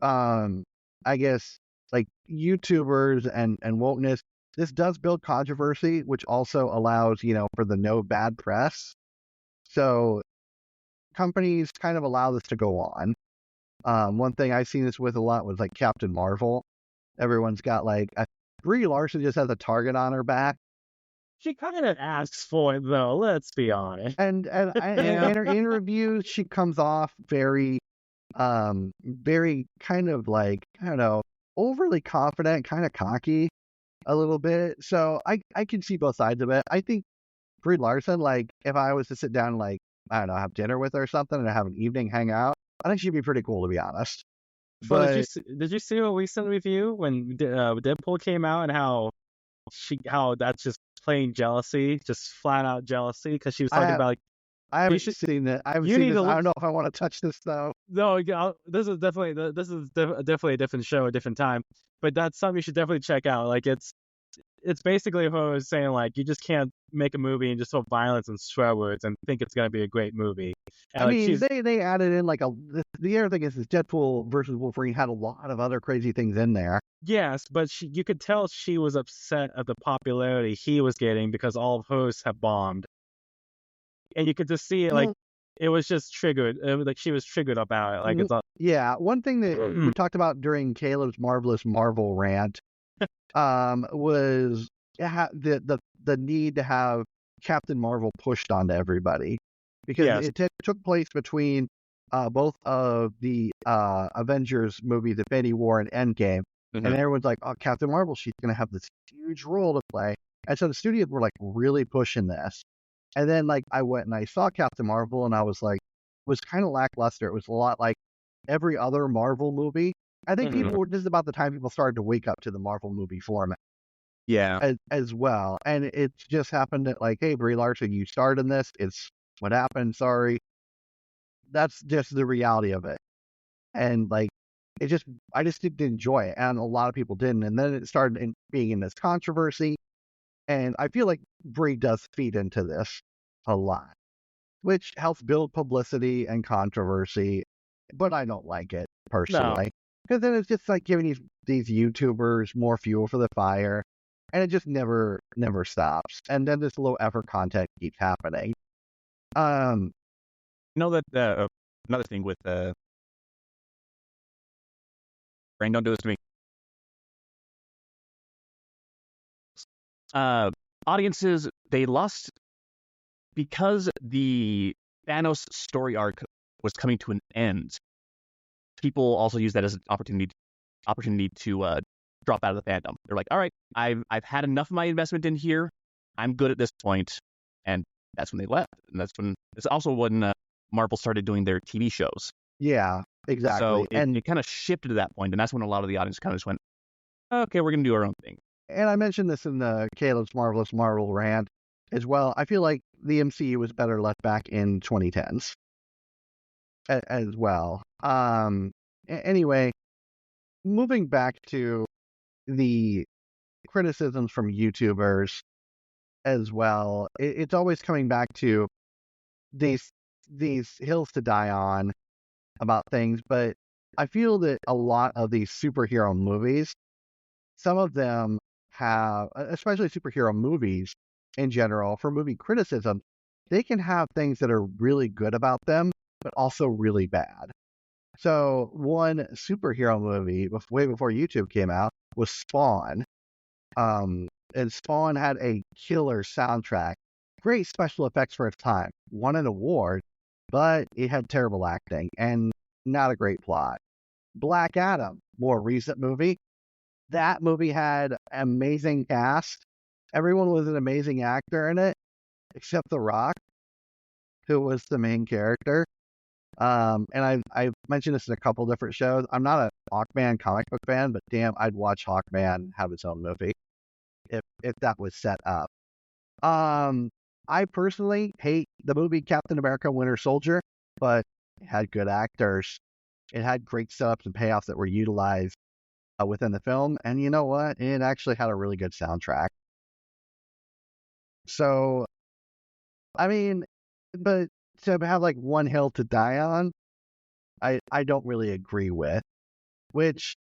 Speaker 2: I guess, like YouTubers and wokeness, this does build controversy, which also allows, for the no bad press. So companies kind of allow this to go on. One thing I've seen this with a lot was like Captain Marvel. Everyone's got like Brie Larson just has a target on her back.
Speaker 4: She kind of asks for it though. Let's be honest.
Speaker 2: And in her interviews, she comes off very very kind of like, I don't know, overly confident, kind of cocky a little bit. So I can see both sides of it. I think Brie Larson, like, if I was to sit down and, like, I don't know, have dinner with her or something and have an evening hangout, I think she'd be pretty cool, to be honest.
Speaker 4: So
Speaker 2: But
Speaker 4: did you see a recent review when Deadpool came out and how that's just plain jealousy, just flat out jealousy, because she was talking about like
Speaker 2: I haven't
Speaker 4: should-
Speaker 2: seen it. I haven't
Speaker 4: you
Speaker 2: seen
Speaker 4: need
Speaker 2: this.
Speaker 4: to
Speaker 2: I don't know if I want to touch this though.
Speaker 4: no, this is definitely a different show, a different time, but that's something you should definitely check out. Like it's basically her saying like you just can't make a movie and just throw violence and swear words and think it's gonna be a great movie. And
Speaker 2: I
Speaker 4: like,
Speaker 2: mean, they added in like the other thing is Deadpool versus Wolverine had a lot of other crazy things in there.
Speaker 4: yes, but you could tell she was upset at the popularity he was getting because all of hers have bombed, and you could just see it like it was just triggered. It was like she was triggered about it. Like it's all,
Speaker 2: Yeah, one thing that we talked about during Caleb's marvelous Marvel rant was the need to have Captain Marvel pushed onto everybody because
Speaker 4: Yes.
Speaker 2: it took place between both of the Avengers movies, Infinity War and Endgame, and everyone's like, "Oh, Captain Marvel, she's gonna have this huge role to play," and so the studios were like really pushing this. And then like I went and I saw Captain Marvel, and I was like, it was kind of lackluster. It was a lot like every other Marvel movie. I think this is about the time people started to wake up to the Marvel movie format
Speaker 3: Yeah.
Speaker 2: as well. And it just happened that like, hey, Brie Larson, you starred in this. It's what happened. Sorry. That's just the reality of it. And like, I just didn't enjoy it. And a lot of people didn't. And then it started being in this controversy. And I feel like Brie does feed into this a lot, which helps build publicity and controversy. But I don't like it personally. Because then it's just like giving these YouTubers more fuel for the fire, and it just never stops. And then this low effort content keeps happening.
Speaker 3: You know that another thing with Brain, don't do this to me. Audiences, they lost because the Thanos story arc was coming to an end. People also use that as an opportunity to drop out of the fandom. They're like, all right, I've had enough of my investment in here. I'm good at this point, and that's when they left. And it's also when Marvel started doing their TV shows.
Speaker 2: Yeah, exactly.
Speaker 3: So it kind of shifted to that point, and that's when a lot of the audience kind of just went, okay, we're gonna do our own thing.
Speaker 2: And I mentioned this in the Caleb's Marvelous Marvel rant as well. I feel like the MCU was better left back in 2010s as well. Anyway, moving back to the criticisms from YouTubers as well, it's always coming back to these hills to die on about things. But I feel that a lot of these superhero movies, some of them have, especially superhero movies in general, for movie criticism, they can have things that are really good about them, but also really bad. So one superhero movie way before YouTube came out was Spawn. And Spawn had a killer soundtrack, great special effects for its time, won an award, but it had terrible acting and not a great plot. Black Adam, more recent movie. That movie had amazing cast. Everyone was an amazing actor in it, except The Rock, who was the main character. And I've mentioned this in a couple different shows. I'm not a Hawkman comic book fan, but damn, I'd watch Hawkman have its own movie if that was set up. I personally hate the movie Captain America Winter Soldier, but it had good actors. It had great setups and payoffs that were utilized within the film. And you know what? It actually had a really good soundtrack. So, I mean, but to have like one hill to die on, I don't really agree with. Which,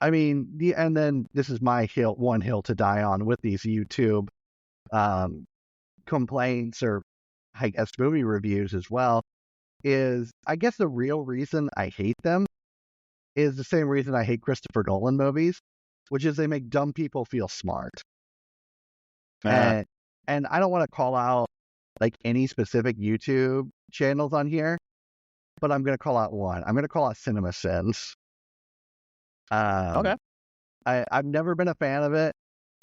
Speaker 2: I mean, and then this is my one hill to die on with these YouTube complaints, or I guess movie reviews as well, is I guess the real reason I hate them is the same reason I hate Christopher Nolan movies, which is they make dumb people feel smart. And I don't want to call out like any specific YouTube channels on here, but I'm going to call out one. I'm going to call out CinemaSins.
Speaker 3: Okay.
Speaker 2: I've never been a fan of it,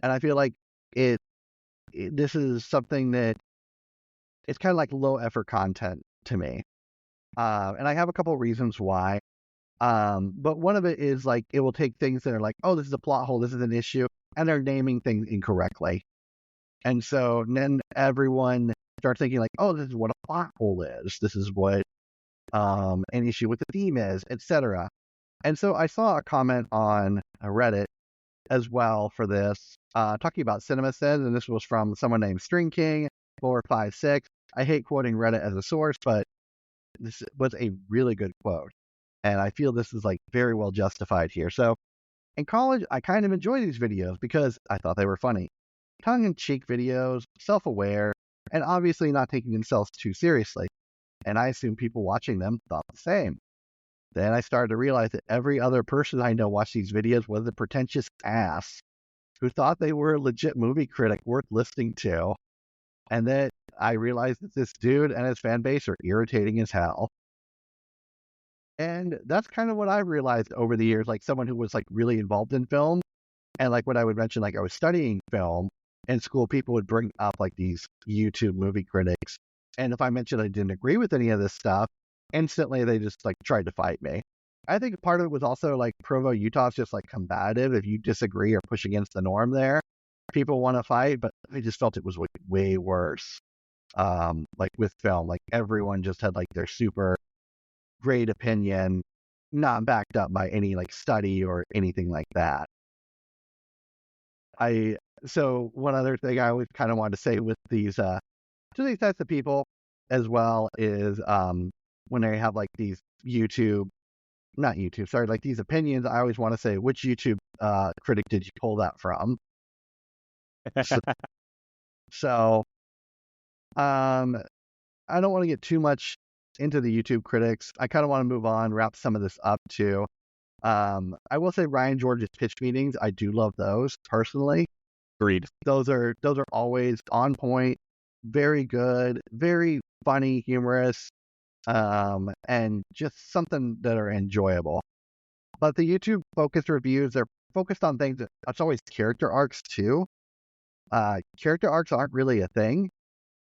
Speaker 2: and I feel like this is something that it's kind of like low effort content to me. And I have a couple reasons why. But one of it is like it will take things that are like, oh, this is a plot hole, this is an issue, and they're naming things incorrectly. And so then everyone starts thinking like, oh, this is what a plot hole is. This is what an issue with the theme is, etc. And so I saw a comment on Reddit as well for this, talking about CinemaSins, and this was from someone named String King 456. I hate quoting Reddit as a source, but this was a really good quote, and I feel this is like very well justified here. So in college, I kind of enjoyed these videos because I thought they were funny, tongue-in-cheek videos, self-aware, and obviously not taking themselves too seriously. And I assume people watching them thought the same. Then I started to realize that every other person I know watched these videos was a pretentious ass who thought they were a legit movie critic worth listening to. And then I realized that this dude and his fan base are irritating as hell. And that's kind of what I realized over the years, like someone who was like really involved in film. And like when I would mention, like I was studying film in school, people would bring up like these YouTube movie critics. And if I mentioned I didn't agree with any of this stuff, instantly they just like tried to fight me. I think part of it was also like Provo, Utah's just like combative. If you disagree or push against the norm there, people want to fight, but I just felt it was way worse. Like with film, like everyone just had like their super great opinion, not backed up by any like study or anything like that. So one other thing I always kind of wanted to say with these to these types of people as well is when they have like these like these opinions, I always want to say, which YouTube critic did you pull that from? So I don't want to get too much into the YouTube critics. I kind of want to move on, wrap some of this up too. I will say Ryan George's pitch meetings, I do love those personally.
Speaker 3: Agreed.
Speaker 2: Those are always on point, very good, very funny, humorous, and just something that are enjoyable. But the YouTube focused reviews, they're focused on things that's always character arcs too. Character arcs aren't really a thing.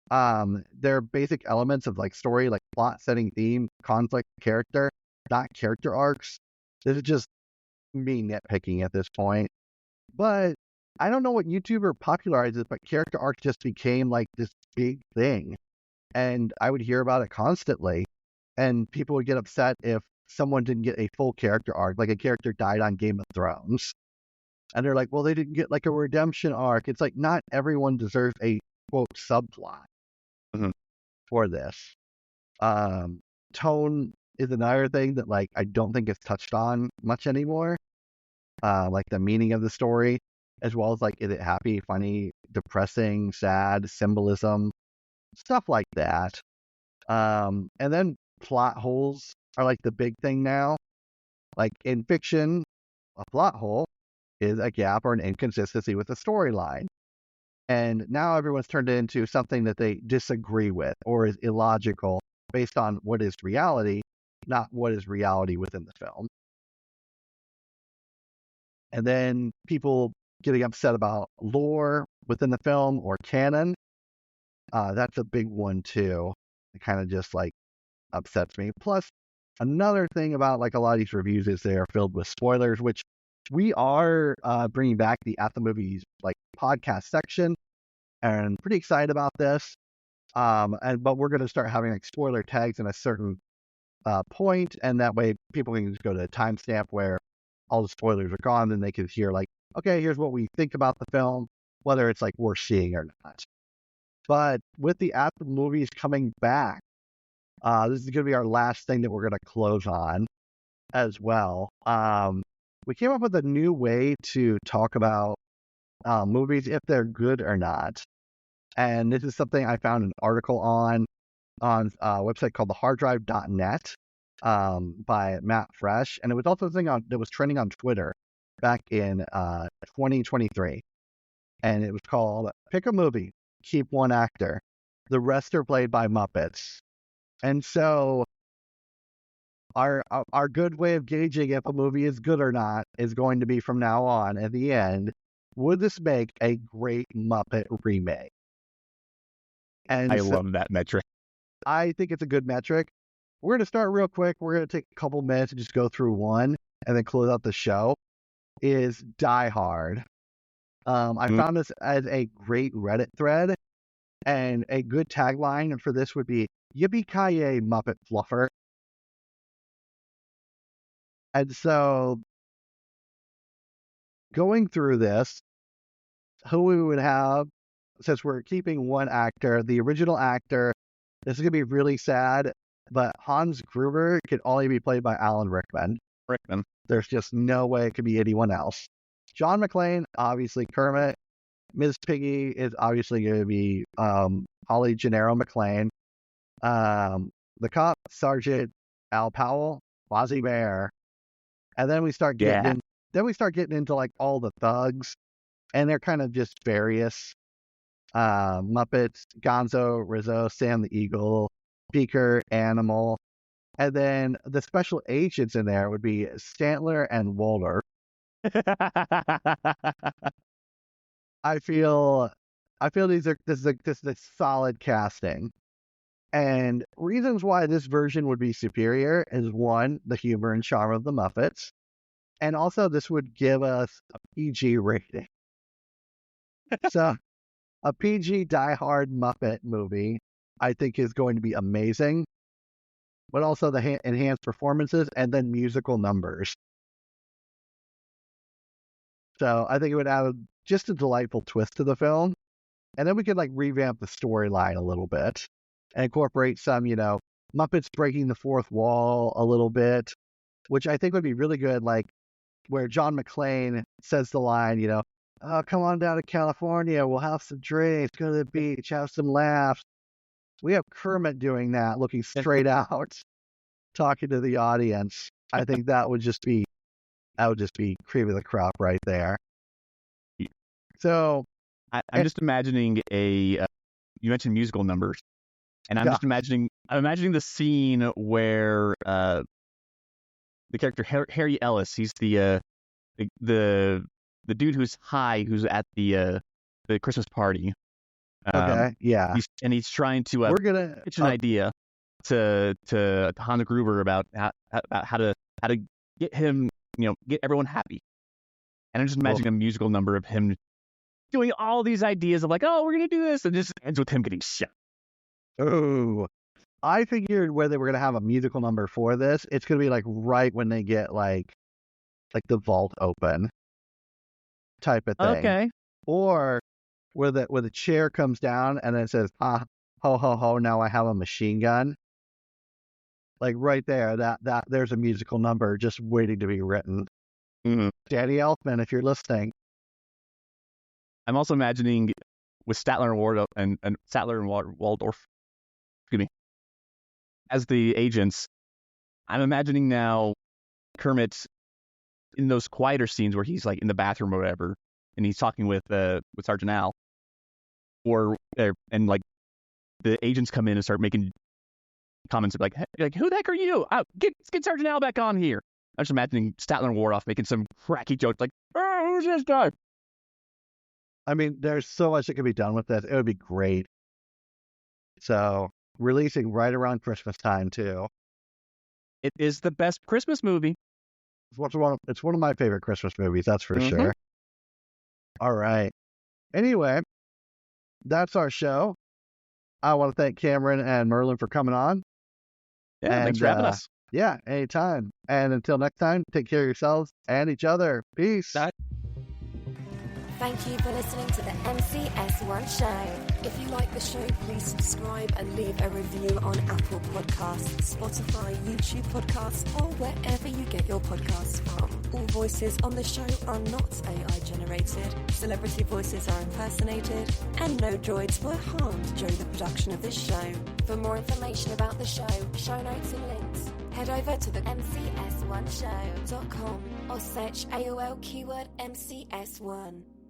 Speaker 2: They're basic elements of like story, like plot, setting, theme, conflict, character, not character arcs. This is just me nitpicking at this point. But I don't know what YouTuber popularizes, but character arcs just became like this big thing. And I would hear about it constantly. And people would get upset if someone didn't get a full character arc, like a character died on Game of Thrones. And they're like, well, they didn't get like a redemption arc. It's like not everyone deserves a quote subplot for this. Tone is another thing that like I don't think is touched on much anymore. Like the meaning of the story, as well as like is it happy, funny, depressing, sad, symbolism, stuff like that. And then plot holes are like the big thing now. Like in fiction, a plot hole is a gap or an inconsistency with the storyline. And now everyone's turned it into something that they disagree with or is illogical based on what is reality, not what is reality within the film. And then people getting upset about lore within the film or canon. That's a big one too. It kind of just like upsets me. Plus, another thing about like a lot of these reviews is they are filled with spoilers, which we are bringing back the At the Movies like podcast section, and pretty excited about this. But we're going to start having like spoiler tags in a certain point, and that way people can just go to a timestamp where all the spoilers are gone, and they can hear like, okay, here's what we think about the film, whether it's like worth seeing or not. But with the At the Movies coming back, this is going to be our last thing that we're going to close on as well. We came up with a new way to talk about movies, if they're good or not. And this is something I found an article on a website called theharddrive.net by Matt Fresh. And it was also something that was trending on Twitter back in 2023. And it was called Pick a Movie, keep one actor. The rest are played by Muppets. And so our good way of gauging if a movie is good or not is going to be from now on, at the end, would this make a great Muppet remake? And
Speaker 3: I love that metric.
Speaker 2: I think it's a good metric. We're going to start real quick. We're going to take a couple minutes and just go through one and then close out the show. Is Die Hard. I found this as a great Reddit thread, and a good tagline for this would be Yippee-ki-yay, Muppet Fluffer. And so, going through this, who we would have, since we're keeping one actor, the original actor, this is going to be really sad, but Hans Gruber could only be played by Alan Rickman. There's just no way it could be anyone else. John McClane, obviously Kermit. Ms. Piggy is obviously going to be Holly Gennaro McClane. The cop, Sergeant Al Powell, Fozzie Bear. And then we start getting into like all the thugs, and they're kind of just various Muppets, Gonzo, Rizzo, Sam the Eagle, Beaker, Animal. And then the special agents in there would be Stantler and Walter. I feel this is a solid casting. And reasons why this version would be superior is, one, the humor and charm of the Muppets. And also this would give us a PG rating. So a PG Die Hard Muppet movie, I think, is going to be amazing. But also the enhanced performances and then musical numbers. So I think it would add just a delightful twist to the film. And then we could like revamp the storyline a little bit and incorporate some, Muppets breaking the fourth wall a little bit, which I think would be really good. Like where John McClane says the line, oh, come on down to California. We'll have some drinks, go to the beach, have some laughs. We have Kermit doing that, looking straight out, talking to the audience. I think that would just be cream of the crop right there. So
Speaker 3: I'm just imagining you mentioned musical numbers, and I'm imagining the scene where the character Harry Ellis, he's the dude who's high, who's at the Christmas party.
Speaker 2: Okay, yeah.
Speaker 3: He's trying to
Speaker 2: we're gonna
Speaker 3: pitch an idea to Hans Gruber about how to get him, get everyone happy. And I'm just imagining a musical number of him doing all these ideas of like, oh, we're gonna do this, and just ends with him getting shot.
Speaker 2: Oh, I figured whether we're gonna have a musical number for this, it's gonna be like right when they get like the vault open type of thing. Okay. Or where the chair comes down and then it says, ho ho ho, now I have a machine gun. Like right there, that there's a musical number just waiting to be written. Mm-hmm. Danny Elfman, if you're listening.
Speaker 3: I'm also imagining with Statler and Waldorf, excuse me, as the agents. I'm imagining now Kermit in those quieter scenes where he's like in the bathroom or whatever, and he's talking with Sergeant Al, and like the agents come in and start making comments like, hey, who the heck are you? Get Sergeant Al back on here. I'm just imagining Statler and Waldorf making some cracky jokes like, oh, who's this guy?
Speaker 2: I mean, there's so much that can be done with this. It would be great. So, releasing right around Christmas time, too.
Speaker 3: It is the best Christmas movie.
Speaker 2: It's one of my favorite Christmas movies, that's for sure. All right. Anyway, that's our show. I want to thank Cameron and Merlin for coming on.
Speaker 3: Yeah, thanks for having us.
Speaker 2: Yeah, anytime. And until next time, take care of yourselves and each other. Peace.
Speaker 3: Bye.
Speaker 1: Thank you for listening to the MCS1 show. If you like the show, please subscribe and leave a review on Apple Podcasts, Spotify, YouTube Podcasts, or wherever you get your podcasts from. All voices on the show are not AI generated, celebrity voices are impersonated, and no droids were harmed during the production of this show. For more information about the show notes and links, head over to the MCS1show.com or search AOL keyword MCS1.